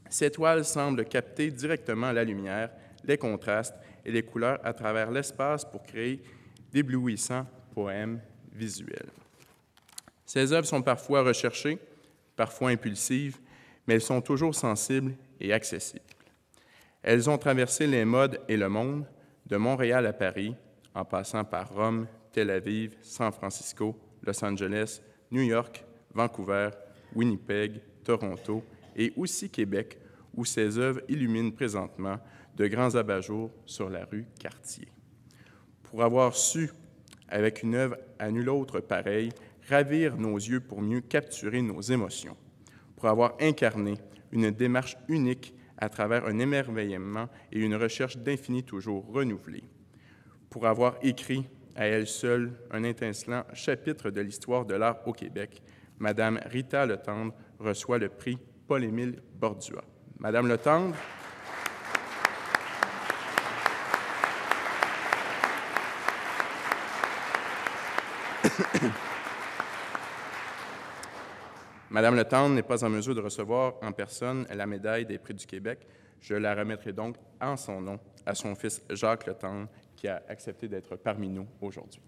Ces toiles semblent capter directement la lumière, les contrastes et les couleurs à travers l'espace pour créer d'éblouissants poèmes visuels. Ces œuvres sont parfois recherchées, parfois impulsives, mais elles sont toujours sensibles et accessibles. Elles ont traversé les modes et le monde, de Montréal à Paris, en passant par Rome, Tel Aviv, San Francisco, Los Angeles, New York, Vancouver, Winnipeg, Toronto et aussi Québec, où ces œuvres illuminent présentement de grands abat-jours sur la rue Cartier. Pour avoir su, avec une œuvre à nul autre pareille, ravir nos yeux pour mieux capturer nos émotions, pour avoir incarné une démarche unique à travers un émerveillement et une recherche d'infini toujours renouvelée, pour avoir écrit à elle seule un étincelant chapitre de l'histoire de l'art au Québec, Madame Rita Letendre reçoit le prix Paul-Émile Bordua. Madame Letendre, Madame Letendre n'est pas en mesure de recevoir en personne la médaille des Prix du Québec. Je la remettrai donc en son nom à son fils Jacques Letendre, qui a accepté d'être parmi nous aujourd'hui.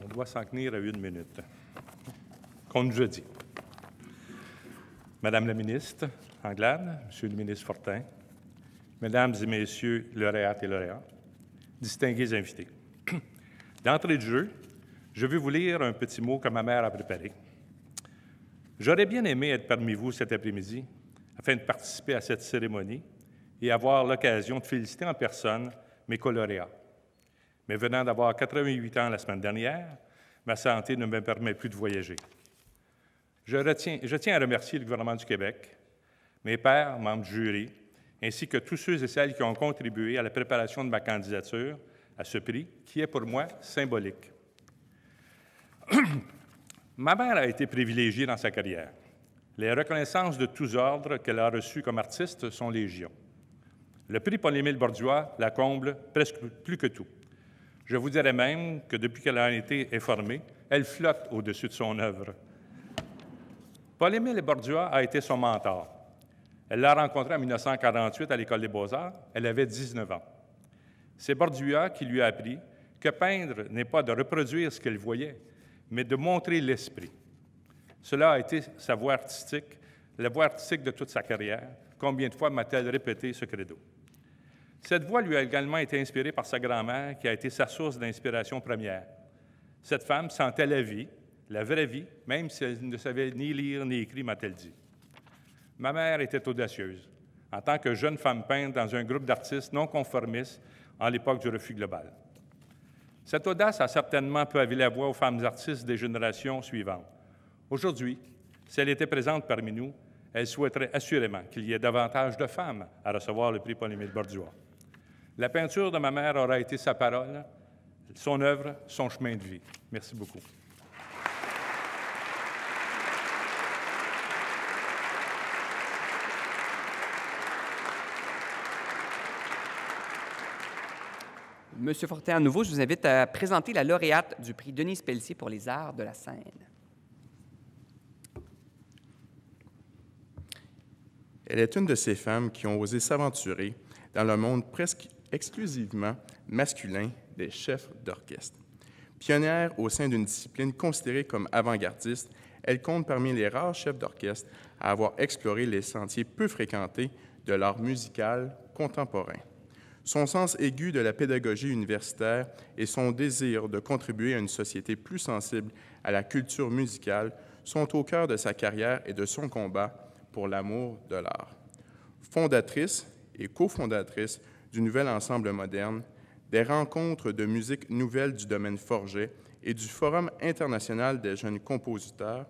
On doit s'en tenir à 1 minute. Comme jeudi. Madame la ministre Anglade, Monsieur le ministre Fortin, Mesdames et Messieurs lauréates et lauréats, distingués invités. D'entrée de jeu, je vais vous lire un petit mot que ma mère a préparé. J'aurais bien aimé être parmi vous cet après-midi afin de participer à cette cérémonie et avoir l'occasion de féliciter en personne mes colauréats. Mais venant d'avoir 88 ans la semaine dernière, ma santé ne me permet plus de voyager. Je tiens à remercier le gouvernement du Québec, mes pairs, membres du jury, ainsi que tous ceux et celles qui ont contribué à la préparation de ma candidature à ce prix, qui est pour moi symbolique. Ma mère a été privilégiée dans sa carrière. Les reconnaissances de tous ordres qu'elle a reçues comme artiste sont légion. Le prix Paul-Émile Bordua la comble presque plus que tout. Je vous dirais même que depuis qu'elle a été informée, elle flotte au-dessus de son œuvre. Paul-Émile Bordua a été son mentor. Elle l'a rencontré en 1948 à l'École des Beaux-Arts. Elle avait 19 ans. C'est Bordua qui lui a appris que peindre n'est pas de reproduire ce qu'elle voyait, mais de montrer l'esprit. Cela a été sa voie artistique, la voie artistique de toute sa carrière. Combien de fois m'a-t-elle répété ce credo? Cette voie lui a également été inspirée par sa grand-mère, qui a été sa source d'inspiration première. Cette femme sentait la vie, la vraie vie, même si elle ne savait ni lire ni écrire, m'a-t-elle dit. Ma mère était audacieuse, en tant que jeune femme peintre dans un groupe d'artistes non conformistes en l'époque du refus global. Cette audace a certainement pavé la voie aux femmes artistes des générations suivantes. Aujourd'hui, si elle était présente parmi nous, elle souhaiterait assurément qu'il y ait davantage de femmes à recevoir le prix Paul-Émile Bordua. La peinture de ma mère aura été sa parole, son œuvre, son chemin de vie. Merci beaucoup. Monsieur Fortin, à nouveau, je vous invite à présenter la lauréate du prix Denise Pelletier pour les arts de la scène. Elle est une de ces femmes qui ont osé s'aventurer dans le monde presque exclusivement masculin des chefs d'orchestre. Pionnière au sein d'une discipline considérée comme avant-gardiste, elle compte parmi les rares chefs d'orchestre à avoir exploré les sentiers peu fréquentés de l'art musical contemporain. Son sens aigu de la pédagogie universitaire et son désir de contribuer à une société plus sensible à la culture musicale sont au cœur de sa carrière et de son combat pour l'amour de l'art. Fondatrice et cofondatrice du nouvel ensemble moderne, des rencontres de musique nouvelle du domaine Forget et du Forum international des jeunes compositeurs,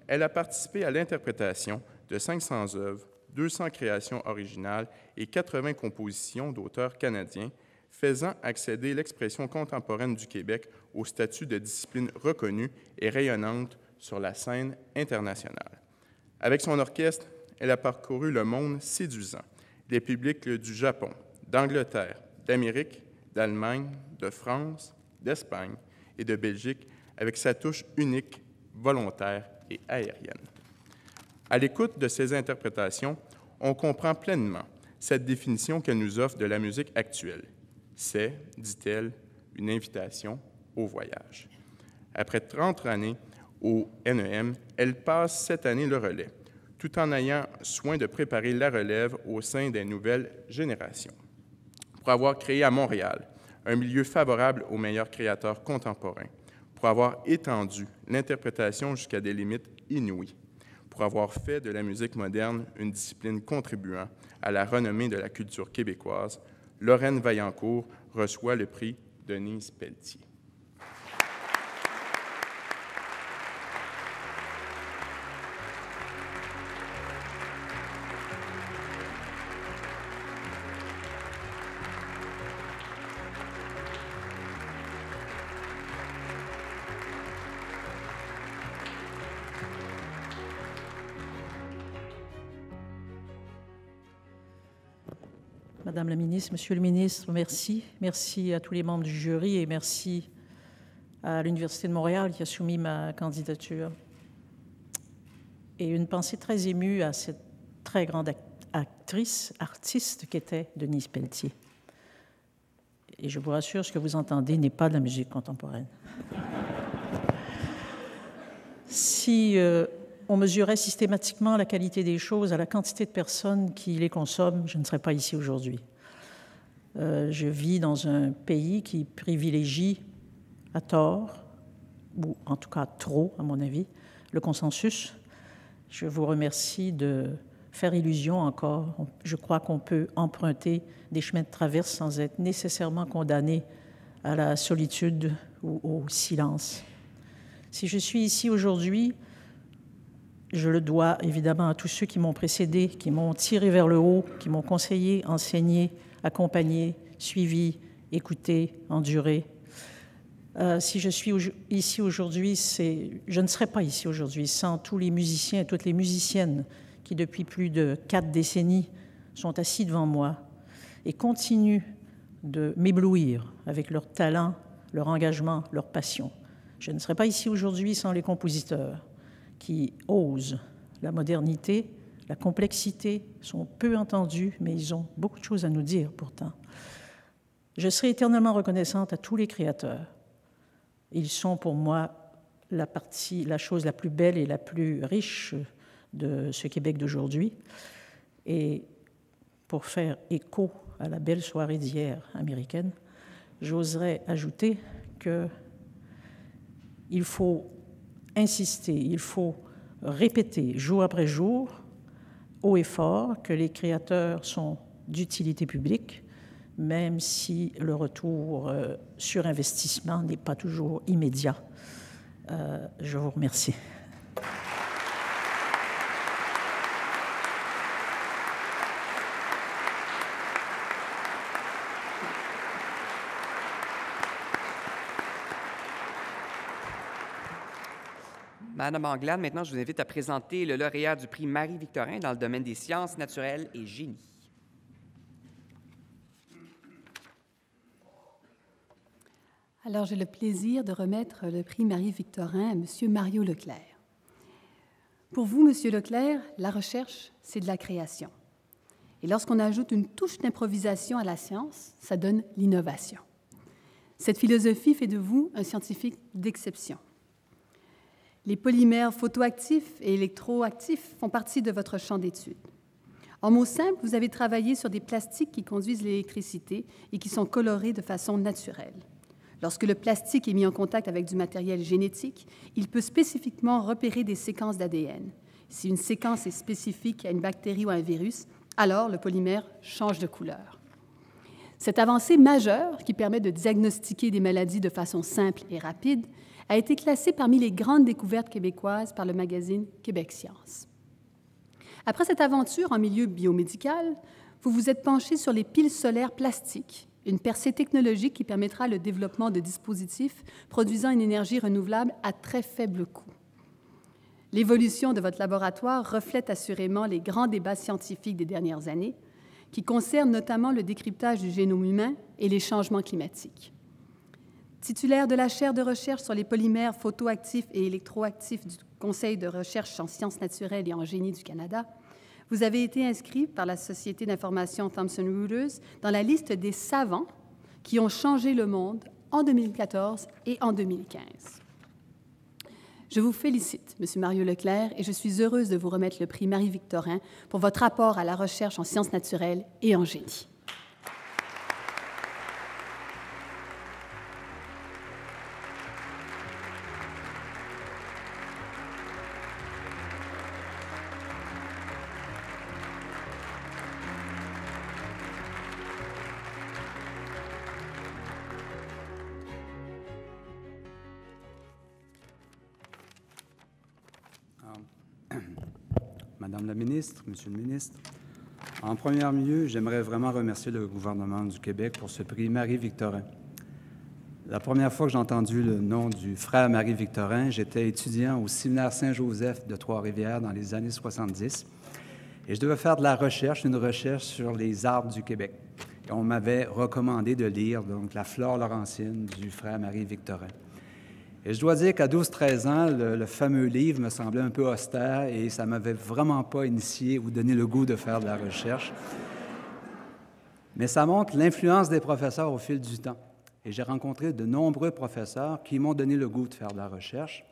elle a participé à l'interprétation de 500 œuvres, 200 créations originales et 80 compositions d'auteurs canadiens, faisant accéder l'expression contemporaine du Québec au statut de discipline reconnue et rayonnante sur la scène internationale. Avec son orchestre, elle a parcouru le monde séduisant, des publics du Japon, d'Angleterre, d'Amérique, d'Allemagne, de France, d'Espagne et de Belgique, avec sa touche unique, volontaire et aérienne. À l'écoute de ces interprétations, on comprend pleinement cette définition qu'elle nous offre de la musique actuelle. C'est, dit-elle, une invitation au voyage. Après 30 années au NEM, elle passe cette année le relais, tout en ayant soin de préparer la relève au sein des nouvelles générations. Pour avoir créé à Montréal un milieu favorable aux meilleurs créateurs contemporains, pour avoir étendu l'interprétation jusqu'à des limites inouïes, pour avoir fait de la musique moderne une discipline contribuant à la renommée de la culture québécoise, Lorraine Vaillancourt reçoit le prix Denise Pelletier. Madame la ministre, Monsieur le ministre, merci. Merci à tous les membres du jury et merci à l'Université de Montréal qui a soumis ma candidature. Et une pensée très émue à cette très grande actrice, artiste qu'était Denise Pelletier. Et je vous rassure, ce que vous entendez n'est pas de la musique contemporaine. Si on mesurait systématiquement la qualité des choses à la quantité de personnes qui les consomment, je ne serais pas ici aujourd'hui. Je vis dans un pays qui privilégie à tort, ou en tout cas trop, à mon avis, le consensus. Je vous remercie de faire illusion encore. Je crois qu'on peut emprunter des chemins de traverse sans être nécessairement condamné à la solitude ou au silence. Si je suis ici aujourd'hui, je le dois évidemment à tous ceux qui m'ont précédé, qui m'ont tiré vers le haut, qui m'ont conseillé, enseigné, accompagné, suivi, écouté, enduré. Si je suis ici aujourd'hui, je ne serais pas ici aujourd'hui sans tous les musiciens et toutes les musiciennes qui, depuis plus de 4 décennies, sont assis devant moi et continuent de m'éblouir avec leur talent, leur engagement, leur passion. Je ne serais pas ici aujourd'hui sans les compositeurs qui osent la modernité, la complexité, sont peu entendus, mais ils ont beaucoup de choses à nous dire pourtant. Je serai éternellement reconnaissante à tous les créateurs. Ils sont pour moi la chose la plus belle et la plus riche de ce Québec d'aujourd'hui. Et pour faire écho à la belle soirée d'hier américaine, j'oserais ajouter qu'il faut insister, il faut répéter jour après jour, haut et fort, que les créateurs sont d'utilité publique, même si le retour sur investissement n'est pas toujours immédiat. Je vous remercie. Madame Anglade, maintenant, je vous invite à présenter le lauréat du prix Marie-Victorin dans le domaine des sciences naturelles et génie. Alors, j'ai le plaisir de remettre le prix Marie-Victorin à M. Mario Leclerc. Pour vous, M. Leclerc, la recherche, c'est de la création. Et lorsqu'on ajoute une touche d'improvisation à la science, ça donne l'innovation. Cette philosophie fait de vous un scientifique d'exception. Les polymères photoactifs et électroactifs font partie de votre champ d'études. En mots simples, vous avez travaillé sur des plastiques qui conduisent l'électricité et qui sont colorés de façon naturelle. Lorsque le plastique est mis en contact avec du matériel génétique, il peut spécifiquement repérer des séquences d'ADN. Si une séquence est spécifique à une bactérie ou à un virus, alors le polymère change de couleur. Cette avancée majeure, qui permet de diagnostiquer des maladies de façon simple et rapide, a été classée parmi les grandes découvertes québécoises par le magazine Québec Science. Après cette aventure en milieu biomédical, vous vous êtes penché sur les piles solaires plastiques, une percée technologique qui permettra le développement de dispositifs produisant une énergie renouvelable à très faible coût. L'évolution de votre laboratoire reflète assurément les grands débats scientifiques des dernières années, qui concernent notamment le décryptage du génome humain et les changements climatiques. Titulaire de la chaire de recherche sur les polymères photoactifs et électroactifs du Conseil de recherche en sciences naturelles et en génie du Canada, vous avez été inscrit par la Société d'information Thomson Reuters dans la liste des savants qui ont changé le monde en 2014 et en 2015. Je vous félicite, M. Mario Leclerc, et je suis heureuse de vous remettre le prix Marie-Victorin pour votre apport à la recherche en sciences naturelles et en génie. Madame la ministre, Monsieur le ministre, en premier lieu, j'aimerais vraiment remercier le gouvernement du Québec pour ce prix Marie-Victorin. La première fois que j'ai entendu le nom du frère Marie-Victorin, j'étais étudiant au séminaire Saint-Joseph de Trois-Rivières dans les années 70 et je devais faire de la recherche, une recherche sur les arbres du Québec. Et on m'avait recommandé de lire donc La flore laurentienne du frère Marie-Victorin. Et je dois dire qu'à 12-13 ans, le fameux livre me semblait un peu austère et ça ne m'avait vraiment pas initié ou donné le goût de faire de la recherche. Mais ça montre l'influence des professeurs au fil du temps. Et j'ai rencontré de nombreux professeurs qui m'ont donné le goût de faire de la recherche,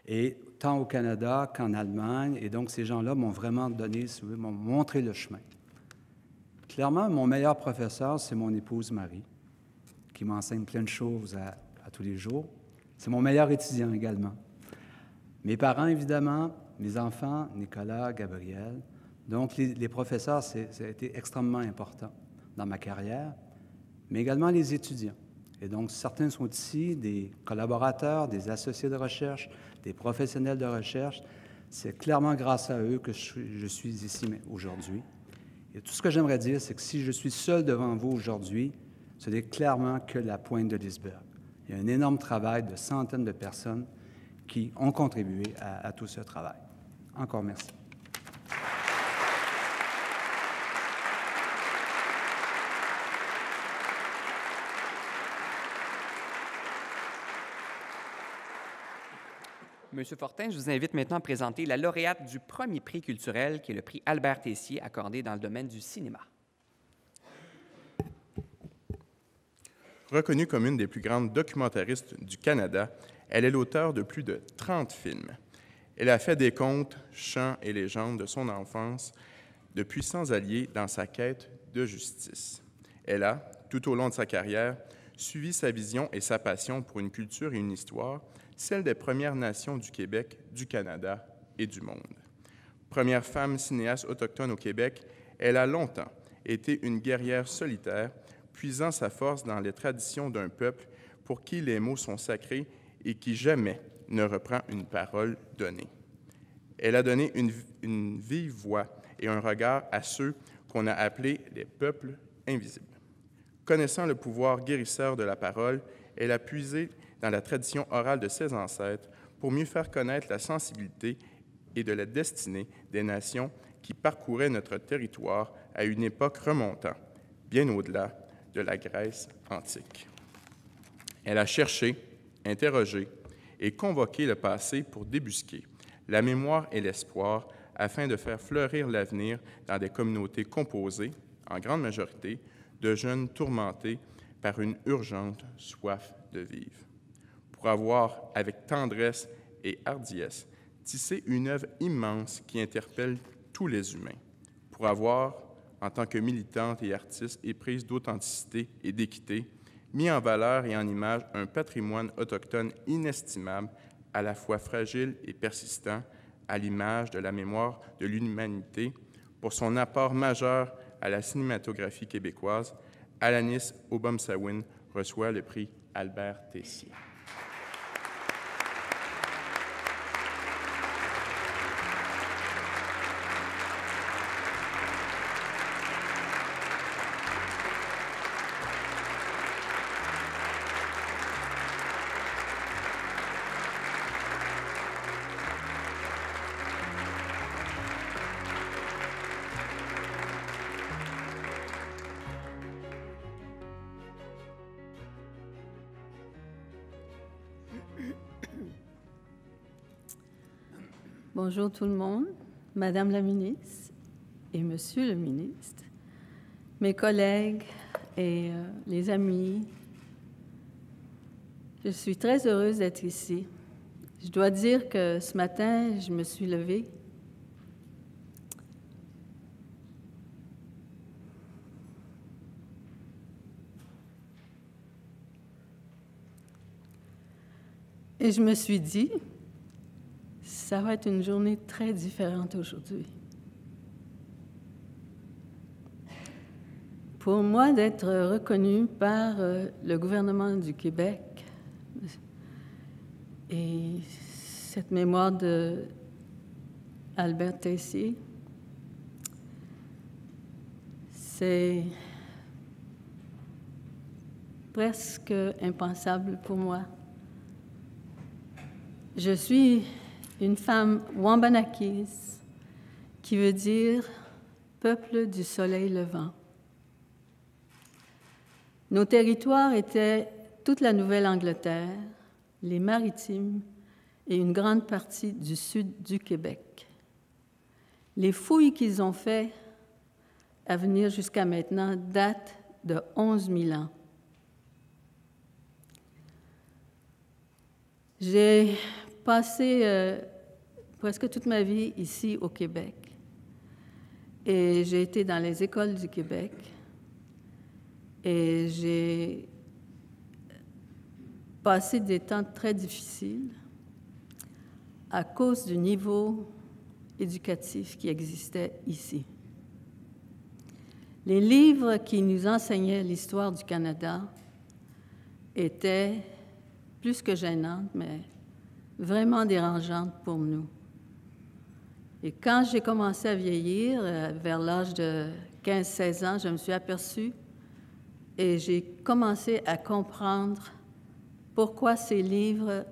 et tant au Canada qu'en Allemagne. Et donc, ces gens-là m'ont vraiment donné, si vous voulez, m'ont montré le chemin. Clairement, mon meilleur professeur, c'est mon épouse Marie, qui m'enseigne plein de choses à tous les jours. C'est mon meilleur étudiant également. Mes parents, évidemment, mes enfants, Nicolas, Gabriel. Donc, les professeurs, ça a été extrêmement important dans ma carrière, mais également les étudiants. Et donc, certains sont ici des collaborateurs, des associés de recherche, des professionnels de recherche. C'est clairement grâce à eux que je suis ici aujourd'hui. Et tout ce que j'aimerais dire, c'est que si je suis seul devant vous aujourd'hui, ce n'est clairement que la pointe de l'iceberg. Il y a un énorme travail de centaines de personnes qui ont contribué à tout ce travail. Encore merci. Monsieur Fortin, je vous invite maintenant à présenter la lauréate du premier prix culturel, qui est le prix Albert Tessier, accordé dans le domaine du cinéma. Reconnue comme une des plus grandes documentaristes du Canada, elle est l'auteure de plus de 30 films. Elle a fait des contes, chants et légendes de son enfance, de puissants alliés dans sa quête de justice. Elle a, tout au long de sa carrière, suivi sa vision et sa passion pour une culture et une histoire, celle des Premières Nations du Québec, du Canada et du monde. Première femme cinéaste autochtone au Québec, elle a longtemps été une guerrière solitaire, puisant sa force dans les traditions d'un peuple pour qui les mots sont sacrés et qui jamais ne reprend une parole donnée. Elle a donné une vive voix et un regard à ceux qu'on a appelés les peuples invisibles. Connaissant le pouvoir guérisseur de la parole, elle a puisé dans la tradition orale de ses ancêtres pour mieux faire connaître la sensibilité et de la destinée des nations qui parcouraient notre territoire à une époque remontant bien au-delà de la Grèce antique. Elle a cherché, interrogé et convoqué le passé pour débusquer la mémoire et l'espoir afin de faire fleurir l'avenir dans des communautés composées, en grande majorité, de jeunes tourmentés par une urgente soif de vivre. Pour avoir, avec tendresse et hardiesse, tissé une œuvre immense qui interpelle tous les humains. Pour avoir, en tant que militante et artiste éprise d'authenticité et d'équité, mis en valeur et en image un patrimoine autochtone inestimable, à la fois fragile et persistant, à l'image de la mémoire de l'humanité, pour son apport majeur à la cinématographie québécoise, Alanis Obomsawin reçoit le prix Albert Tessier. Bonjour tout le monde, Madame la ministre et Monsieur le ministre, mes collègues et les amis. Je suis très heureuse d'être ici. Je dois dire que ce matin, je me suis levée et je me suis dit, ça va être une journée très différente aujourd'hui. Pour moi, d'être reconnue par le gouvernement du Québec et cette mémoire de Albert Tessier, c'est presque impensable pour moi. Je suis une femme Wabanakis, qui veut dire « peuple du soleil levant ». Nos territoires étaient toute la Nouvelle-Angleterre, les Maritimes et une grande partie du sud du Québec. Les fouilles qu'ils ont faites à venir jusqu'à maintenant datent de 11 000 ans. J'ai passé presque toute ma vie ici au Québec et j'ai été dans les écoles du Québec et j'ai passé des temps très difficiles à cause du niveau éducatif qui existait ici. Les livres qui nous enseignaient l'histoire du Canada étaient plus que gênantes, mais vraiment dérangeante pour nous. Et quand j'ai commencé à vieillir, vers l'âge de 15-16 ans, je me suis aperçue et j'ai commencé à comprendre pourquoi ces livres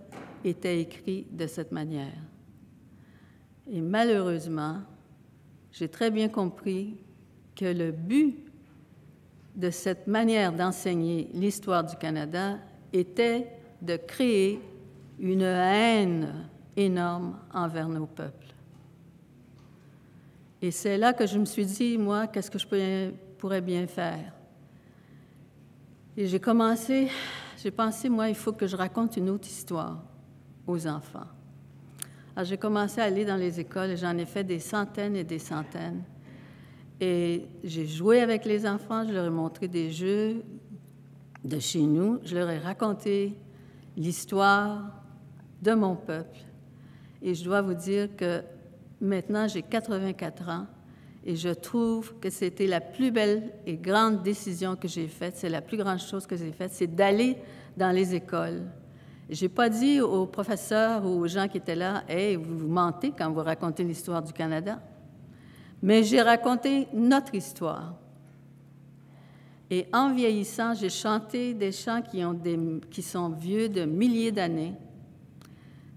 étaient écrits de cette manière. Et malheureusement, j'ai très bien compris que le but de cette manière d'enseigner l'histoire du Canada était de créer une haine énorme envers nos peuples. Et c'est là que je me suis dit, moi, qu'est-ce que je pourrais bien faire? Et j'ai pensé, moi, il faut que je raconte une autre histoire aux enfants. Alors, j'ai commencé à aller dans les écoles et j'en ai fait des centaines et des centaines. Et j'ai joué avec les enfants, je leur ai montré des jeux de chez nous, je leur ai raconté l'histoire de mon peuple. Et je dois vous dire que maintenant, j'ai 84 ans et je trouve que c'était la plus belle et grande décision que j'ai faite, c'est la plus grande chose que j'ai faite, c'est d'aller dans les écoles. Je n'ai pas dit aux professeurs ou aux gens qui étaient là « Hey, vous mentez quand vous racontez l'histoire du Canada », mais j'ai raconté notre histoire. Et en vieillissant, j'ai chanté des chants qui sont vieux de milliers d'années.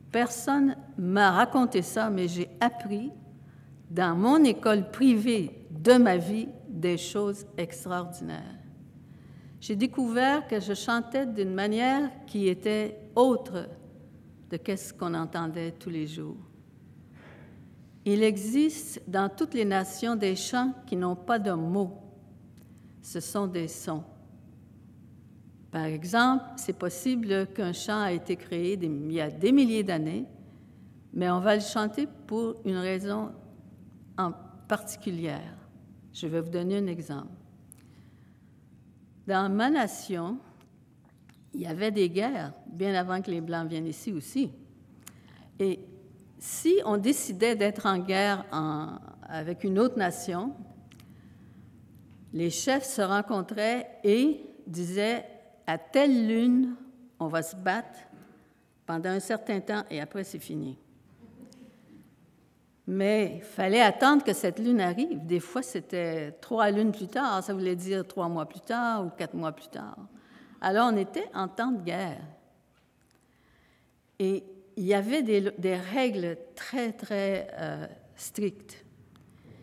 Personne m'a raconté ça, mais j'ai appris dans mon école privée de ma vie des choses extraordinaires. j'ai découvert que je chantais d'une manière qui était autre de ce qu'on entendait tous les jours. Il existe dans toutes les nations des chants qui n'ont pas de mots. Ce sont des sons. Par exemple, c'est possible qu'un chant a été créé il y a des milliers d'années, mais on va le chanter pour une raison en particulière. Je vais vous donner un exemple. Dans ma nation, il y avait des guerres, bien avant que les Blancs viennent ici aussi. Et si on décidait d'être en guerre avec une autre nation, les chefs se rencontraient et disaient « à telle lune, on va se battre pendant un certain temps et après c'est fini ». Mais il fallait attendre que cette lune arrive. Des fois, c'était 3 lunes plus tard. Ça voulait dire 3 mois plus tard ou 4 mois plus tard. Alors, on était en temps de guerre. Et il y avait des règles très, très strictes.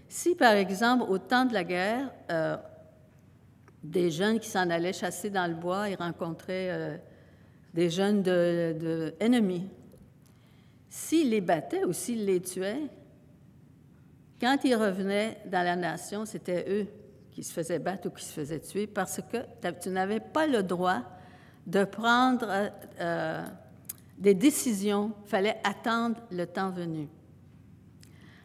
Si, par exemple, au temps de la guerre, des jeunes qui s'en allaient chasser dans le bois, ils rencontraient des jeunes ennemis. S'ils les battaient ou s'ils les tuaient, quand ils revenaient dans la nation, c'était eux qui se faisaient battre ou qui se faisaient tuer parce que tu n'avais pas le droit de prendre des décisions. Il fallait attendre le temps venu.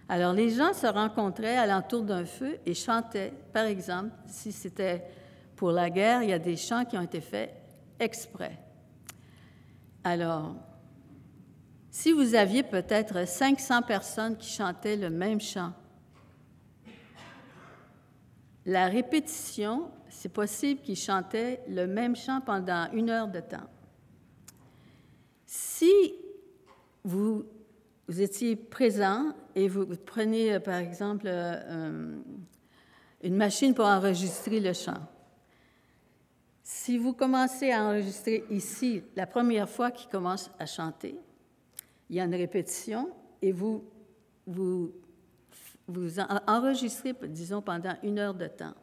Alors, les gens se rencontraient alentour d'un feu et chantaient. Par exemple, si c'était pour la guerre, il y a des chants qui ont été faits exprès. Alors, si vous aviez peut-être 500 personnes qui chantaient le même chant, la répétition, c'est possible qu'ils chantaient le même chant pendant 1 heure de temps. Si vous étiez présent et vous prenez, par exemple, une machine pour enregistrer le chant, si vous commencez à enregistrer ici, la première fois qu'il commence à chanter, il y a une répétition et vous enregistrez, disons, pendant 1 heure de temps.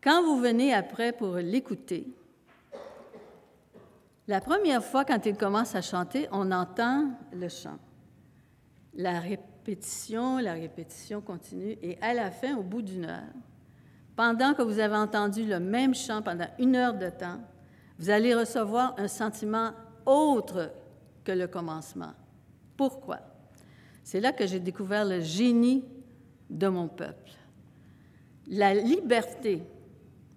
Quand vous venez après pour l'écouter, la première fois, quand il commence à chanter, on entend le chant. La répétition continue et à la fin, au bout d'1 heure, pendant que vous avez entendu le même chant pendant 1 heure de temps, vous allez recevoir un sentiment autre que le commencement. Pourquoi? C'est là que j'ai découvert le génie de mon peuple. La liberté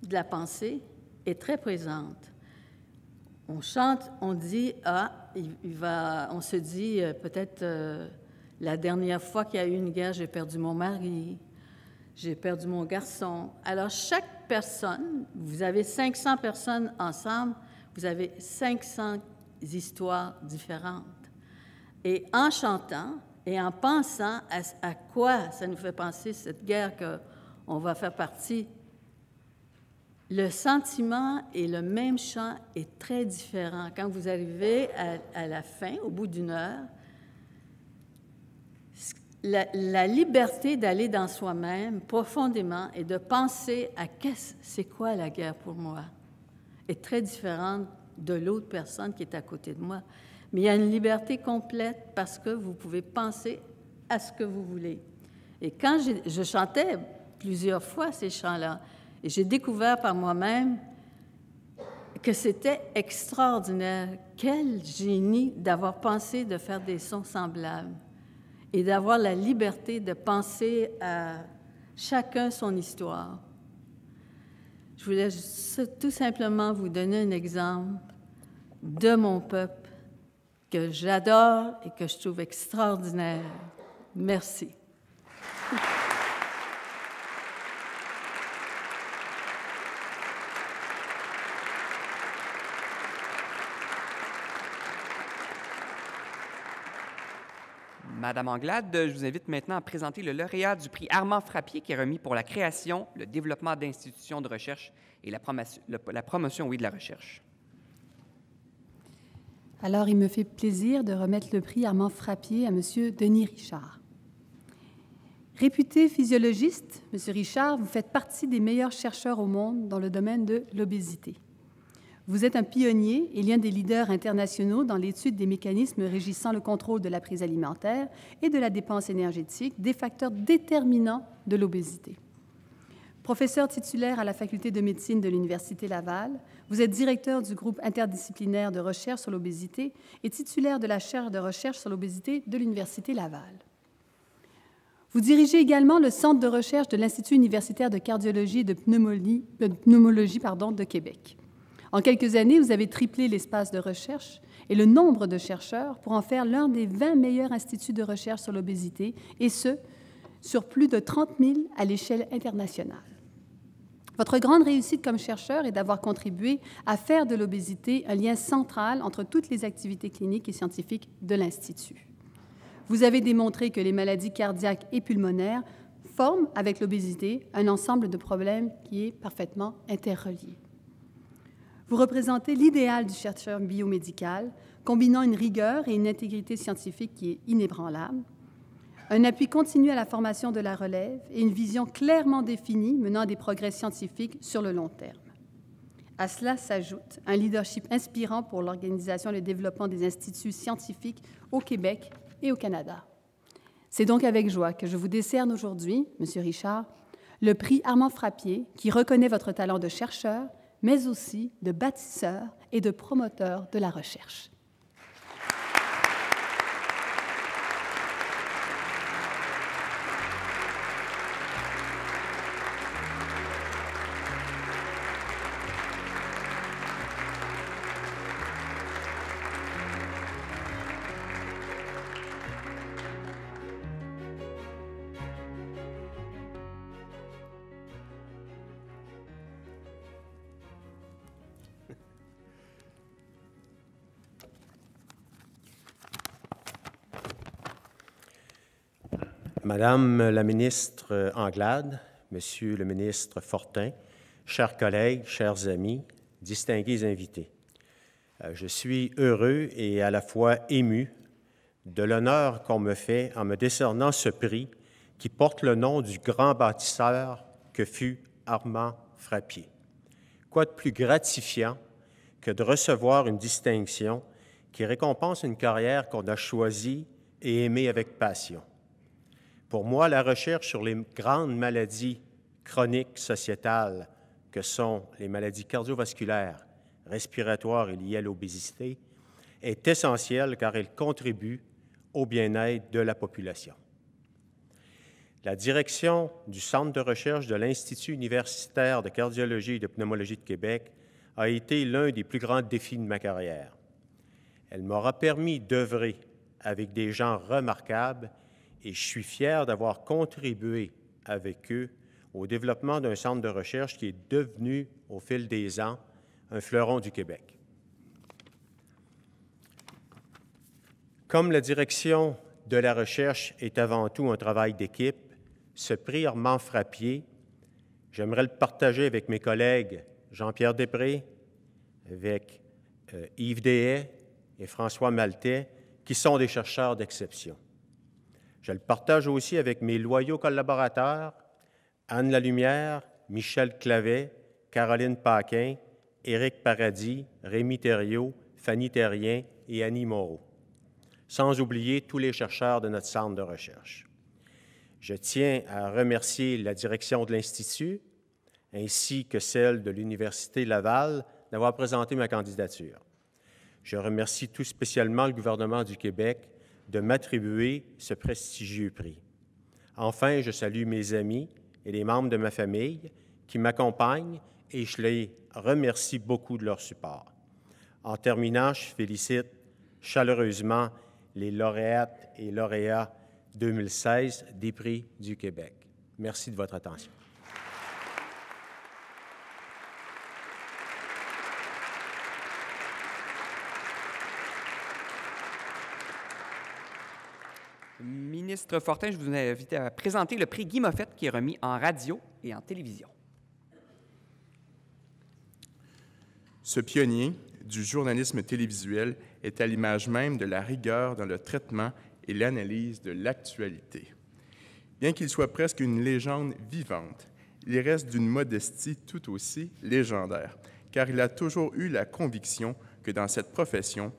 de la pensée est très présente. On chante, on dit, on se dit peut-être la dernière fois qu'il y a eu une guerre, j'ai perdu mon mari, j'ai perdu mon garçon. Alors, chaque personne, vous avez 500 personnes ensemble, vous avez 500 histoires différentes. Et en chantant et en pensant à quoi ça nous fait penser, cette guerre qu'on va faire partie, le sentiment et le même chant est très différent. Quand vous arrivez à la fin, au bout d'1 heure, la liberté d'aller dans soi-même profondément et de penser à c'est quoi la guerre pour moi est très différente de l'autre personne qui est à côté de moi. Mais il y a une liberté complète parce que vous pouvez penser à ce que vous voulez. Et quand je chantais plusieurs fois ces chants-là, et j'ai découvert par moi-même que c'était extraordinaire. Quel génie d'avoir pensé de faire des sons semblables et d'avoir la liberté de penser à chacun son histoire. Je voulais tout simplement vous donner un exemple de mon peuple que j'adore et que je trouve extraordinaire. Merci. Madame Anglade, je vous invite maintenant à présenter le lauréat du prix Armand Frappier qui est remis pour la création, le développement d'institutions de recherche et la promotion de la recherche. Alors, il me fait plaisir de remettre le prix Armand Frappier à M. Denis Richard. Réputé physiologiste, M. Richard, vous faites partie des meilleurs chercheurs au monde dans le domaine de l'obésité. Vous êtes un pionnier et l'un des leaders internationaux dans l'étude des mécanismes régissant le contrôle de la prise alimentaire et de la dépense énergétique, des facteurs déterminants de l'obésité. Professeur titulaire à la Faculté de médecine de l'Université Laval, vous êtes directeur du groupe interdisciplinaire de recherche sur l'obésité et titulaire de la chaire de recherche sur l'obésité de l'Université Laval. Vous dirigez également le centre de recherche de l'Institut universitaire de cardiologie et de pneumologie de Québec. En quelques années, vous avez triplé l'espace de recherche et le nombre de chercheurs pour en faire l'un des 20 meilleurs instituts de recherche sur l'obésité, et ce, sur plus de 30 000 à l'échelle internationale. Votre grande réussite comme chercheur est d'avoir contribué à faire de l'obésité un lien central entre toutes les activités cliniques et scientifiques de l'Institut. Vous avez démontré que les maladies cardiaques et pulmonaires forment, avec l'obésité, un ensemble de problèmes qui est parfaitement interrelié. Vous représentez l'idéal du chercheur biomédical, combinant une rigueur et une intégrité scientifique qui est inébranlable, un appui continu à la formation de la relève et une vision clairement définie menant à des progrès scientifiques sur le long terme. À cela s'ajoute un leadership inspirant pour l'organisation et le développement des instituts scientifiques au Québec et au Canada. C'est donc avec joie que je vous décerne aujourd'hui, M. Richard, le prix Armand Frappier, qui reconnaît votre talent de chercheur, mais aussi de bâtisseur et de promoteur de la recherche. Madame la ministre Anglade, Monsieur le ministre Fortin, chers collègues, chers amis, distingués invités, je suis heureux et à la fois ému de l'honneur qu'on me fait en me décernant ce prix qui porte le nom du grand bâtisseur que fut Armand Frappier. Quoi de plus gratifiant que de recevoir une distinction qui récompense une carrière qu'on a choisie et aimée avec passion. Pour moi, la recherche sur les grandes maladies chroniques sociétales que sont les maladies cardiovasculaires, respiratoires et liées à l'obésité est essentielle car elle contribue au bien-être de la population. La direction du Centre de recherche de l'Institut universitaire de cardiologie et de pneumologie de Québec a été l'un des plus grands défis de ma carrière. Elle m'aura permis d'œuvrer avec des gens remarquables et je suis fier d'avoir contribué avec eux au développement d'un centre de recherche qui est devenu, au fil des ans, un fleuron du Québec. Comme la direction de la recherche est avant tout un travail d'équipe, ce prix Armand Frappier, j'aimerais le partager avec mes collègues Jean-Pierre Després, avec Yves Deshaies et François Maltais, qui sont des chercheurs d'exception. Je le partage aussi avec mes loyaux collaborateurs, Anne Lalumière, Michel Clavet, Caroline Paquin, Éric Paradis, Rémi Thériault, Fanny Terrien et Annie Moreau, sans oublier tous les chercheurs de notre centre de recherche. Je tiens à remercier la direction de l'Institut ainsi que celle de l'Université Laval d'avoir présenté ma candidature. Je remercie tout spécialement le gouvernement du Québec de m'attribuer ce prestigieux prix. Enfin, je salue mes amis et les membres de ma famille qui m'accompagnent et je les remercie beaucoup de leur support. En terminant, je félicite chaleureusement les lauréates et lauréats 2016 des Prix du Québec. Merci de votre attention. Ministre Fortin, je vous invite à présenter le prix Guy Moffett qui est remis en radio et en télévision. Ce pionnier du journalisme télévisuel est à l'image même de la rigueur dans le traitement et l'analyse de l'actualité. Bien qu'il soit presque une légende vivante, il reste d'une modestie tout aussi légendaire, car il a toujours eu la conviction que dans cette profession,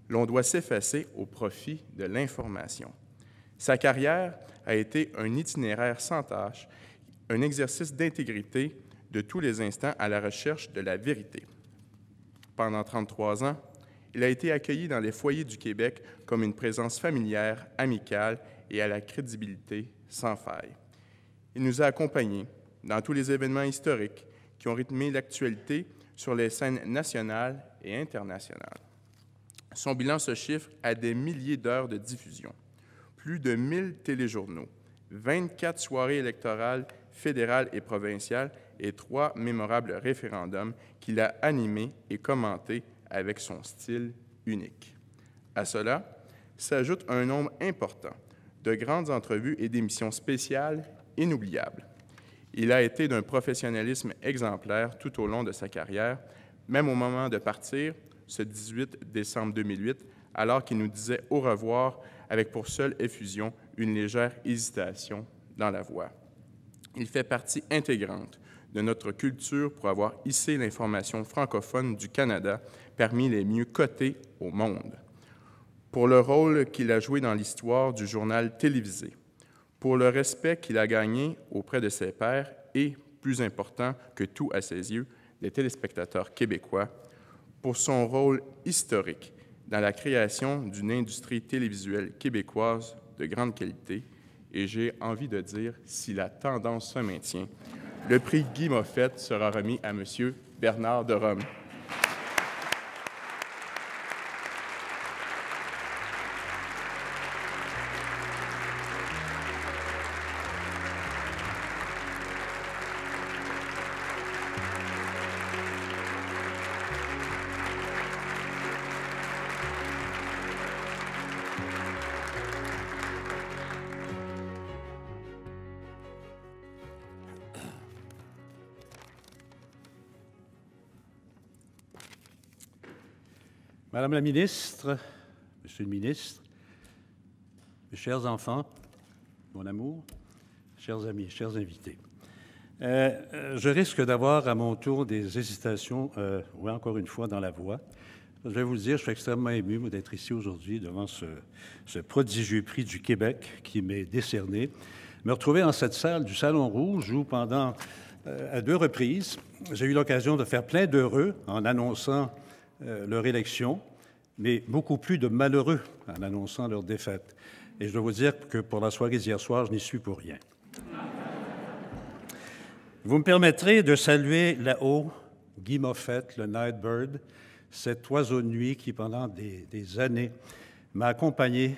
l'on doit s'effacer au profit de l'information. Sa carrière a été un itinéraire sans tâche, un exercice d'intégrité de tous les instants à la recherche de la vérité. Pendant 33 ans, il a été accueilli dans les foyers du Québec comme une présence familière, amicale et à la crédibilité sans faille. Il nous a accompagnés dans tous les événements historiques qui ont rythmé l'actualité sur les scènes nationales et internationales. Son bilan se chiffre à des milliers d'heures de diffusion, plus de 1000 téléjournaux, 24 soirées électorales fédérales et provinciales et 3 mémorables référendums qu'il a animés et commentés avec son style unique. À cela s'ajoute un nombre important de grandes entrevues et d'émissions spéciales inoubliables. Il a été d'un professionnalisme exemplaire tout au long de sa carrière, même au moment de partir, ce 18 décembre 2008, alors qu'il nous disait au revoir avec pour seule effusion une légère hésitation dans la voix. Il fait partie intégrante de notre culture pour avoir hissé l'information francophone du Canada parmi les mieux cotées au monde, pour le rôle qu'il a joué dans l'histoire du journal télévisé, pour le respect qu'il a gagné auprès de ses pairs et, plus important que tout à ses yeux, des téléspectateurs québécois, pour son rôle historique dans la création d'une industrie télévisuelle québécoise de grande qualité. Et j'ai envie de dire, si la tendance se maintient, le prix Guy Moffett sera remis à M. Bernard de Rome. Madame la ministre, Monsieur le ministre, mes chers enfants, mon amour, chers amis, chers invités, je risque d'avoir à mon tour des hésitations, oui, encore une fois, dans la voix. Je vais vous le dire, je suis extrêmement ému d'être ici aujourd'hui devant ce prodigieux prix du Québec qui m'est décerné. Me retrouver en cette salle du Salon Rouge où, pendant à 2 reprises, j'ai eu l'occasion de faire plein d'heureux en annonçant leur élection, mais beaucoup plus de malheureux en annonçant leur défaite. Et je dois vous dire que pour la soirée d'hier soir, je n'y suis pour rien. Vous me permettrez de saluer là-haut Guy Moffett, le Nightbird, cet oiseau de nuit qui, pendant des années, m'a accompagné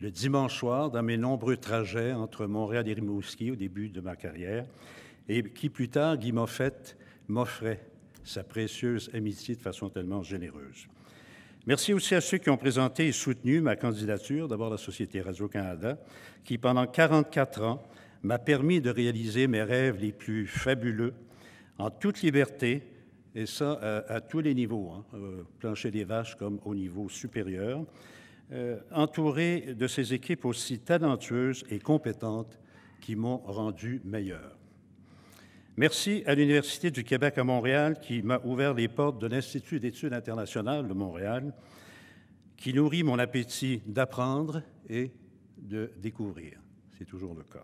le dimanche soir dans mes nombreux trajets entre Montréal et Rimouski au début de ma carrière, et qui, plus tard, Guy Moffett m'offrait sa précieuse amitié de façon tellement généreuse. Merci aussi à ceux qui ont présenté et soutenu ma candidature, d'abord la Société Radio-Canada, qui, pendant 44 ans, m'a permis de réaliser mes rêves les plus fabuleux, en toute liberté, et ça à tous les niveaux, plancher des vaches comme au niveau supérieur, entouré de ces équipes aussi talentueuses et compétentes qui m'ont rendu meilleur. Merci à l'Université du Québec à Montréal qui m'a ouvert les portes de l'Institut d'études internationales de Montréal, qui nourrit mon appétit d'apprendre et de découvrir. C'est toujours le cas.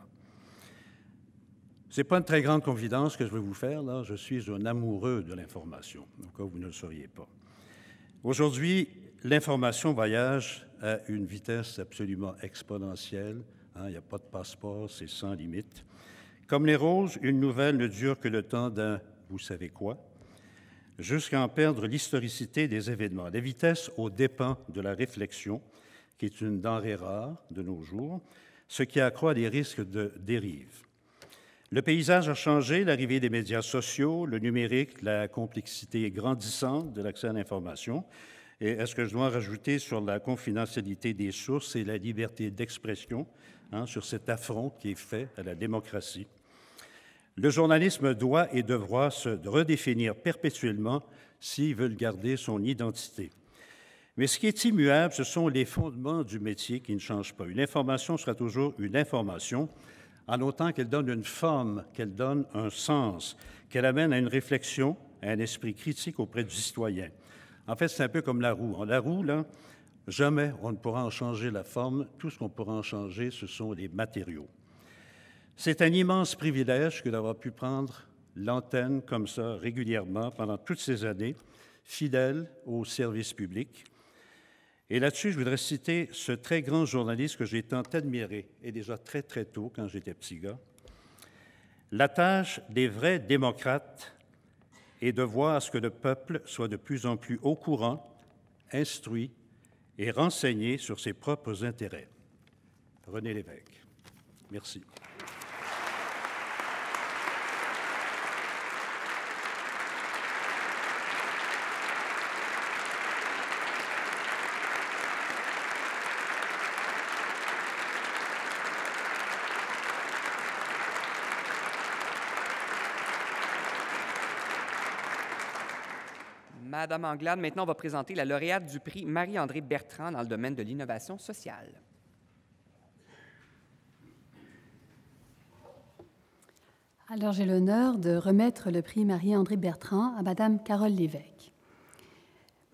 Ce n'est pas une très grande confidence que je vais vous faire, là. Je suis un amoureux de l'information, au cas où vous ne le sauriez pas. Aujourd'hui, l'information voyage à une vitesse absolument exponentielle. Il n'y a pas de passeport, c'est sans limite. Comme les roses, une nouvelle ne dure que le temps d'un « vous savez quoi », jusqu'à en perdre l'historicité des événements. La vitesse aux dépens de la réflexion, qui est une denrée rare de nos jours, ce qui accroît les risques de dérive. Le paysage a changé, l'arrivée des médias sociaux, le numérique, la complexité grandissante de l'accès à l'information. Et est-ce que je dois rajouter sur la confidentialité des sources et la liberté d'expression, sur cet affront qui est fait à la démocratie? Le journalisme doit et devra se redéfinir perpétuellement s'il veut garder son identité. Mais ce qui est immuable, ce sont les fondements du métier qui ne changent pas. Une information sera toujours une information, en autant qu'elle donne une forme, qu'elle donne un sens, qu'elle amène à une réflexion, à un esprit critique auprès du citoyen. En fait, c'est un peu comme la roue. La roue, là, jamais on ne pourra en changer la forme. Tout ce qu'on pourra en changer, ce sont les matériaux. C'est un immense privilège que d'avoir pu prendre l'antenne comme ça régulièrement pendant toutes ces années, fidèle au service public. Et là-dessus, je voudrais citer ce très grand journaliste que j'ai tant admiré, et déjà très, très tôt, quand j'étais petit gars. La tâche des vrais démocrates est de voir à ce que le peuple soit de plus en plus au courant, instruit et renseigné sur ses propres intérêts. René Lévesque. Merci. Madame Anglade, maintenant, on va présenter la lauréate du prix Marie-André Bertrand dans le domaine de l'innovation sociale. Alors, j'ai l'honneur de remettre le prix Marie-André Bertrand à Madame Carole Lévesque.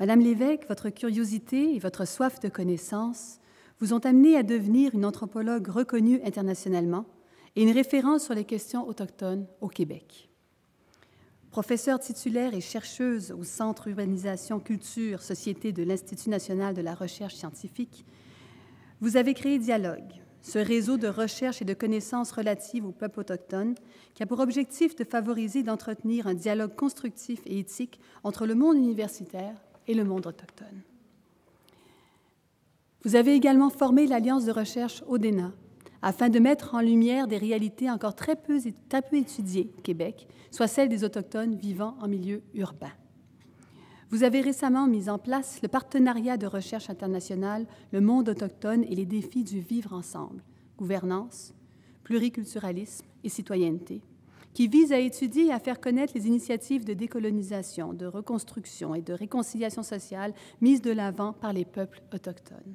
Madame Lévesque, votre curiosité et votre soif de connaissance vous ont amené à devenir une anthropologue reconnue internationalement et une référence sur les questions autochtones au Québec. Professeure titulaire et chercheuse au Centre Urbanisation, Culture, Société de l'Institut national de la recherche scientifique, vous avez créé Dialogue, ce réseau de recherche et de connaissances relatives aux peuples autochtones qui a pour objectif de favoriser et d'entretenir un dialogue constructif et éthique entre le monde universitaire et le monde autochtone. Vous avez également formé l'Alliance de recherche ODENA, afin de mettre en lumière des réalités encore très peu étudiées au Québec, soit celles des Autochtones vivant en milieu urbain. Vous avez récemment mis en place le partenariat de recherche internationale Le monde autochtone et les défis du vivre ensemble, gouvernance, pluriculturalisme et citoyenneté, qui vise à étudier et à faire connaître les initiatives de décolonisation, de reconstruction et de réconciliation sociale mises de l'avant par les peuples autochtones.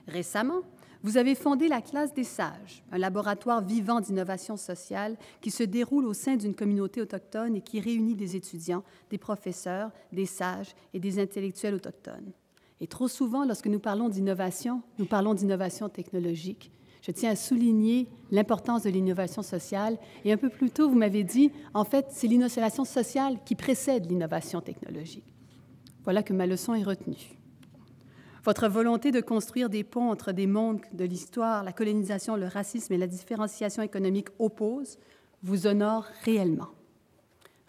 Récemment, vous avez fondé la classe des sages, un laboratoire vivant d'innovation sociale qui se déroule au sein d'une communauté autochtone et qui réunit des étudiants, des professeurs, des sages et des intellectuels autochtones. Et trop souvent, lorsque nous parlons d'innovation, nous parlons d'innovation technologique. Je tiens à souligner l'importance de l'innovation sociale. Et un peu plus tôt, vous m'avez dit, en fait, c'est l'innovation sociale qui précède l'innovation technologique. Voilà que ma leçon est retenue. Votre volonté de construire des ponts entre des mondes de l'histoire, la colonisation, le racisme et la différenciation économique opposent vous honore réellement.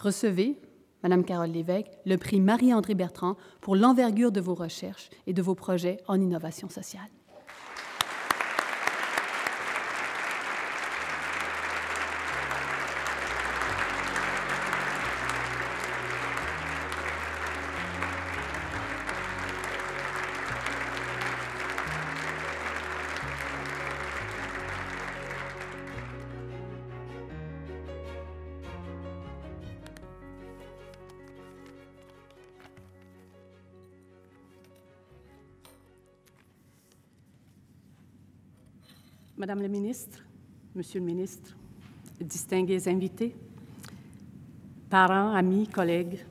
Recevez, Madame Carole Lévesque, le prix Marie-André Bertrand pour l'envergure de vos recherches et de vos projets en innovation sociale. Madame la ministre, Monsieur le ministre, distingués invités, parents, amis, collègues.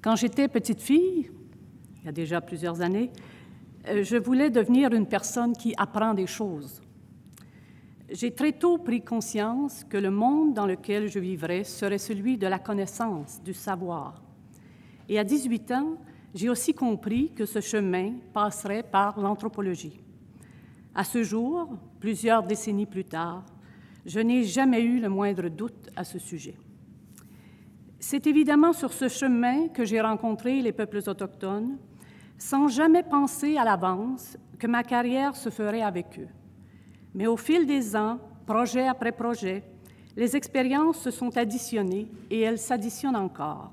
Quand j'étais petite fille, il y a déjà plusieurs années, je voulais devenir une personne qui apprend des choses. J'ai très tôt pris conscience que le monde dans lequel je vivrais serait celui de la connaissance, du savoir. Et à 18 ans, j'ai aussi compris que ce chemin passerait par l'anthropologie. À ce jour, plusieurs décennies plus tard, je n'ai jamais eu le moindre doute à ce sujet. C'est évidemment sur ce chemin que j'ai rencontré les peuples autochtones, sans jamais penser à l'avance que ma carrière se ferait avec eux. Mais au fil des ans, projet après projet, les expériences se sont additionnées et elles s'additionnent encore.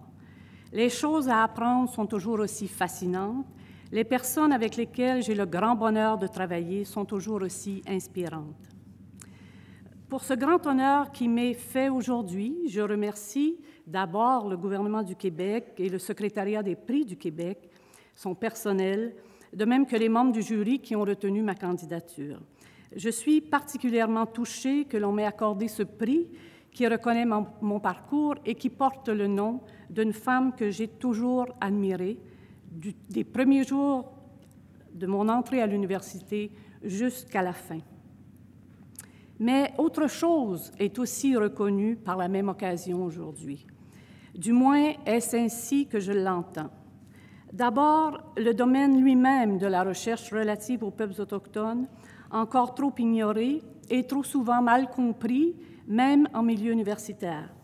Les choses à apprendre sont toujours aussi fascinantes. Les personnes avec lesquelles j'ai le grand bonheur de travailler sont toujours aussi inspirantes. Pour ce grand honneur qui m'est fait aujourd'hui, je remercie d'abord le gouvernement du Québec et le secrétariat des prix du Québec, son personnel, de même que les membres du jury qui ont retenu ma candidature. Je suis particulièrement touchée que l'on m'ait accordé ce prix qui reconnaît mon parcours et qui porte le nom d'une femme que j'ai toujours admirée, des premiers jours de mon entrée à l'université jusqu'à la fin. Mais autre chose est aussi reconnue par la même occasion aujourd'hui. Du moins, est-ce ainsi que je l'entends. D'abord, le domaine lui-même de la recherche relative aux peuples autochtones, encore trop ignoré et trop souvent mal compris, même en milieu universitaire.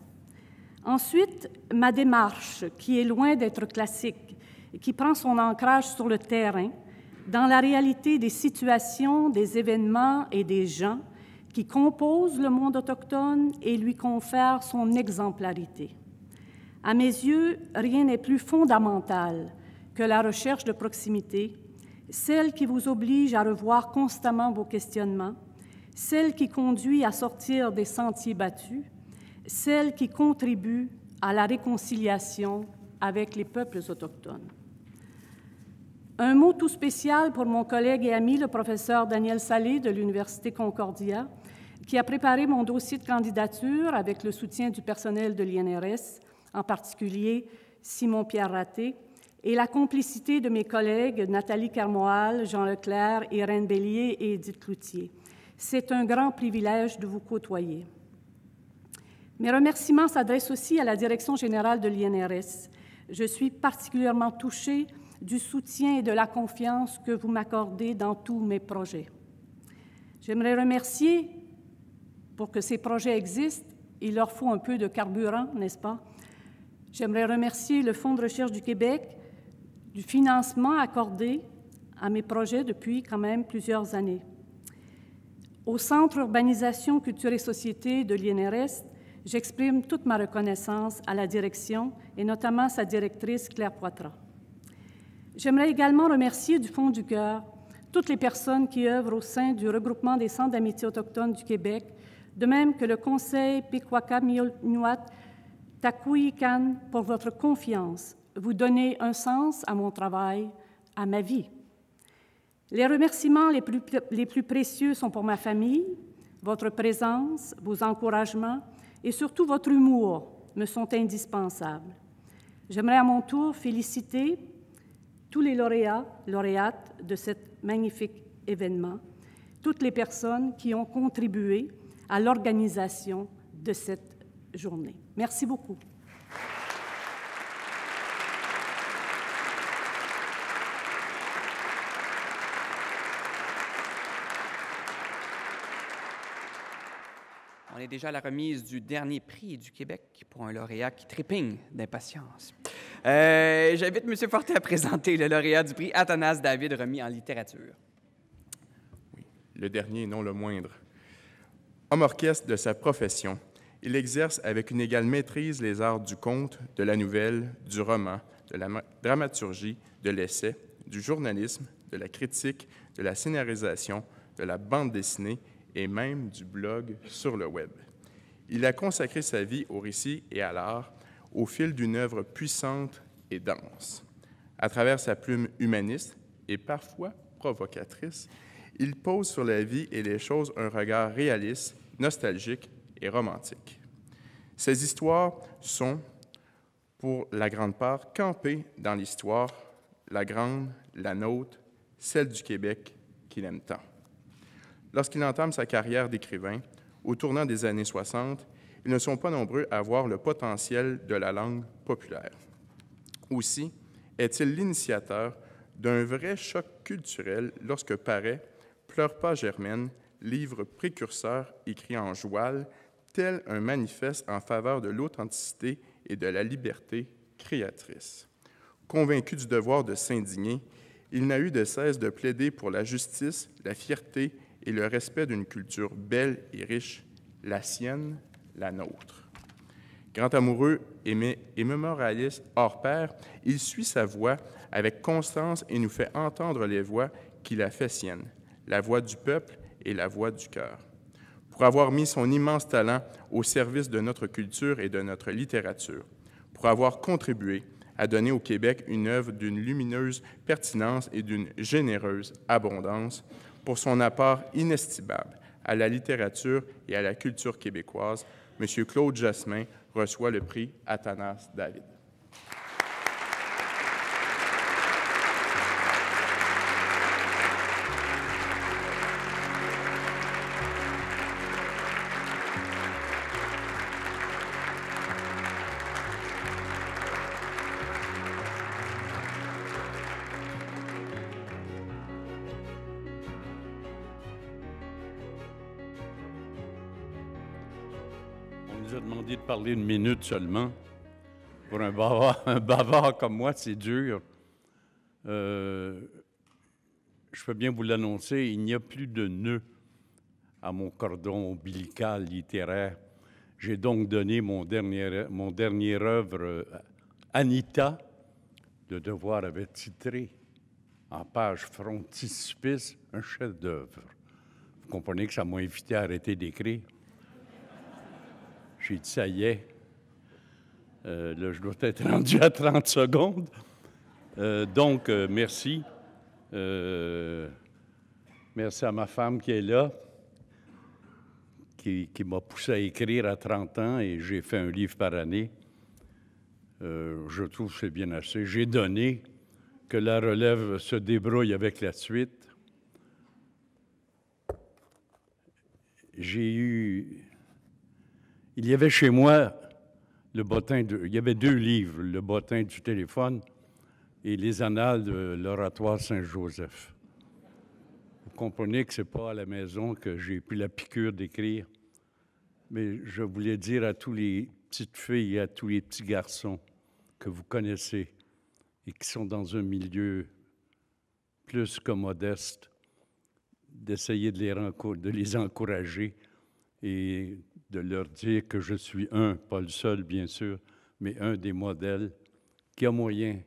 Ensuite, ma démarche, qui est loin d'être classique et qui prend son ancrage sur le terrain, dans la réalité des situations, des événements et des gens qui composent le monde autochtone et lui confèrent son exemplarité. À mes yeux, rien n'est plus fondamental que la recherche de proximité, celle qui vous oblige à revoir constamment vos questionnements, celle qui conduit à sortir des sentiers battus, celle qui contribue à la réconciliation avec les peuples autochtones. Un mot tout spécial pour mon collègue et ami, le professeur Daniel Salé de l'Université Concordia, qui a préparé mon dossier de candidature avec le soutien du personnel de l'INRS, en particulier Simon-Pierre Raté, et la complicité de mes collègues Nathalie Carmoal, Jean Leclerc, Irène Bélier et Edith Cloutier. C'est un grand privilège de vous côtoyer. Mes remerciements s'adressent aussi à la Direction générale de l'INRS. Je suis particulièrement touchée du soutien et de la confiance que vous m'accordez dans tous mes projets. J'aimerais remercier, pour que ces projets existent, il leur faut un peu de carburant, n'est-ce pas? J'aimerais remercier le Fonds de recherche du Québec du financement accordé à mes projets depuis quand même plusieurs années. Au Centre Urbanisation, Culture et Société de l'INRS, j'exprime toute ma reconnaissance à la direction et notamment sa directrice Claire Poitras. J'aimerais également remercier du fond du cœur toutes les personnes qui œuvrent au sein du regroupement des centres d'amitié autochtones du Québec, de même que le Conseil Pequawka-Mi'kmaq Takuikan pour votre confiance. Vous donnez un sens à mon travail, à ma vie. Les remerciements les plus précieux sont pour ma famille. Votre présence, vos encouragements et surtout votre humour me sont indispensables. J'aimerais à mon tour féliciter tous les lauréates de cet magnifique événement, toutes les personnes qui ont contribué à l'organisation de cette journée. Merci beaucoup. On est déjà à la remise du dernier prix du Québec pour un lauréat qui trépigne d'impatience. J'invite M. Fortin à présenter le lauréat du prix Athanase David remis en littérature. Oui, le dernier et non le moindre. Homme orchestre de sa profession, il exerce avec une égale maîtrise les arts du conte, de la nouvelle, du roman, de la dramaturgie, de l'essai, du journalisme, de la critique, de la scénarisation, de la bande dessinée et même du blog sur le web. Il a consacré sa vie au récit et à l'art au fil d'une œuvre puissante et dense. À travers sa plume humaniste et parfois provocatrice, il pose sur la vie et les choses un regard réaliste, nostalgique et romantique. Ces histoires sont, pour la grande part, campées dans l'histoire, la grande, la nôtre, celle du Québec qu'il aime tant. Lorsqu'il entame sa carrière d'écrivain, au tournant des années 60, ils ne sont pas nombreux à voir le potentiel de la langue populaire. Aussi, est-il l'initiateur d'un vrai choc culturel lorsque paraît « Pleure pas, Germaine », livre précurseur écrit en joual, tel un manifeste en faveur de l'authenticité et de la liberté créatrice. Convaincu du devoir de s'indigner, il n'a eu de cesse de plaider pour la justice, la fierté et le respect d'une culture belle et riche, la sienne, la nôtre. Grand amoureux et mémorialiste hors pair, il suit sa voix avec constance et nous fait entendre les voix qu'il a fait siennes, la voix du peuple et la voix du cœur. Pour avoir mis son immense talent au service de notre culture et de notre littérature, pour avoir contribué à donner au Québec une œuvre d'une lumineuse pertinence et d'une généreuse abondance, pour son apport inestimable à la littérature et à la culture québécoise, M. Claude Jasmin reçoit le prix Athanas David. On nous a demandé de parler une minute seulement. Pour un bavard comme moi, c'est dur. Je peux bien vous l'annoncer, il n'y a plus de nœud à mon cordon ombilical littéraire. J'ai donc donné mon dernier œuvre, Anita. Le Devoir avait titré en page frontispice un chef-d'œuvre. Vous comprenez que ça m'a invité à arrêter d'écrire. J'ai dit, ça y est, là, je dois être rendu à 30 secondes. Donc, merci. Merci à ma femme qui est là, qui m'a poussé à écrire à 30 ans et j'ai fait un livre par année. Je trouve que c'est bien assez. J'ai donné, que la relève se débrouille avec la suite. Il y avait chez moi il y avait 2 livres, Le bottin du téléphone et Les annales de l'oratoire Saint-Joseph. Vous comprenez que ce n'est pas à la maison que j'ai pris la piqûre d'écrire, mais je voulais dire à tous les petites filles et à tous les petits garçons que vous connaissez et qui sont dans un milieu plus que modeste, d'essayer de les encourager et de leur dire que je suis pas le seul bien sûr, mais un des modèles qui a moyen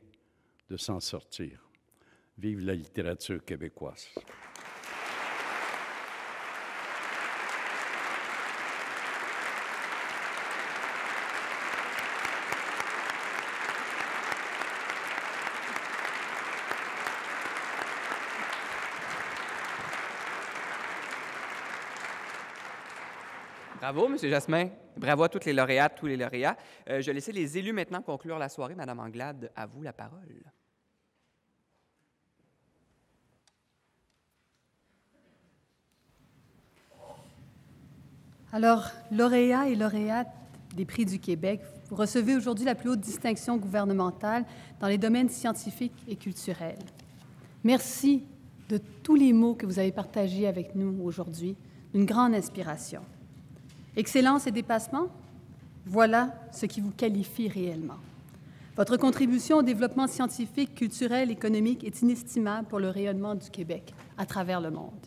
de s'en sortir. Vive la littérature québécoise. Bravo, M. Jasmin. Bravo à toutes les lauréates, tous les lauréats. Je vais laisser les élus maintenant conclure la soirée. Madame Anglade, à vous la parole. Alors, lauréats et lauréates des prix du Québec, vous recevez aujourd'hui la plus haute distinction gouvernementale dans les domaines scientifiques et culturels. Merci de tous les mots que vous avez partagés avec nous aujourd'hui, d'une grande inspiration. Excellence et dépassement, voilà ce qui vous qualifie réellement. Votre contribution au développement scientifique, culturel, économique est inestimable pour le rayonnement du Québec à travers le monde.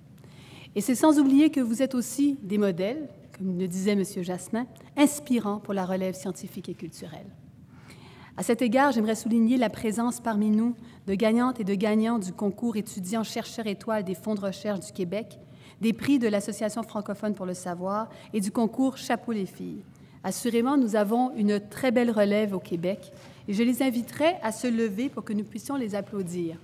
Et c'est sans oublier que vous êtes aussi des modèles, comme le disait M. Jasmin, inspirants pour la relève scientifique et culturelle. À cet égard, j'aimerais souligner la présence parmi nous de gagnantes et de gagnants du concours étudiants chercheurs étoiles des fonds de recherche du Québec, des prix de l'Association francophone pour le savoir et du concours Chapeau les filles. Assurément, nous avons une très belle relève au Québec et je les inviterai à se lever pour que nous puissions les applaudir.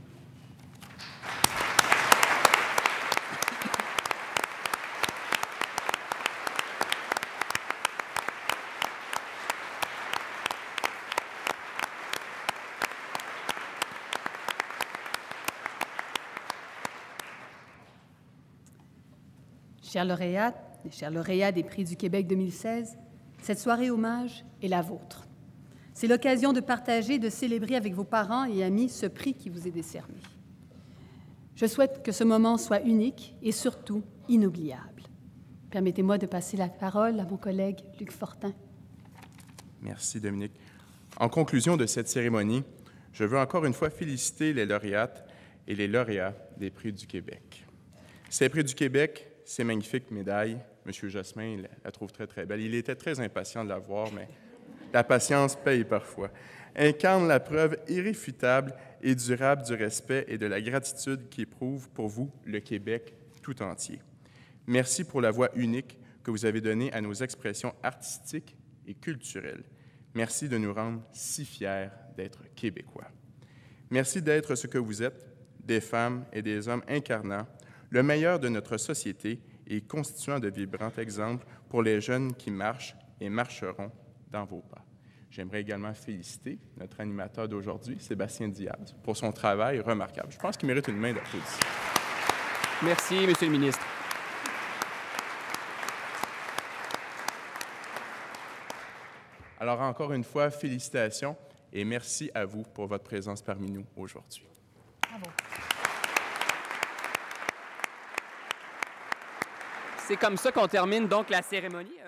Chers lauréates et chers lauréats des prix du Québec 2016, cette soirée hommage est la vôtre. C'est l'occasion de partager et de célébrer avec vos parents et amis ce prix qui vous est décerné. Je souhaite que ce moment soit unique et surtout inoubliable. Permettez-moi de passer la parole à mon collègue Luc Fortin. Merci, Dominique. En conclusion de cette cérémonie, je veux encore une fois féliciter les lauréates et les lauréats des prix du Québec. Ces prix du Québec, ces magnifiques médailles, M. Jasmin la trouve très, très belle. Il était très impatient de la voir, mais la patience paye parfois. Incarnent la preuve irréfutable et durable du respect et de la gratitude qu'éprouve pour vous le Québec tout entier. Merci pour la voix unique que vous avez donnée à nos expressions artistiques et culturelles. Merci de nous rendre si fiers d'être Québécois. Merci d'être ce que vous êtes, des femmes et des hommes incarnant le meilleur de notre société et constituant de vibrants exemples pour les jeunes qui marchent et marcheront dans vos pas. J'aimerais également féliciter notre animateur d'aujourd'hui, Sébastien Diaz, pour son travail remarquable. Je pense qu'il mérite une main d'applaudissements. Merci, Monsieur le ministre. Alors, encore une fois, félicitations et merci à vous pour votre présence parmi nous aujourd'hui. Bravo. C'est comme ça qu'on termine donc la cérémonie.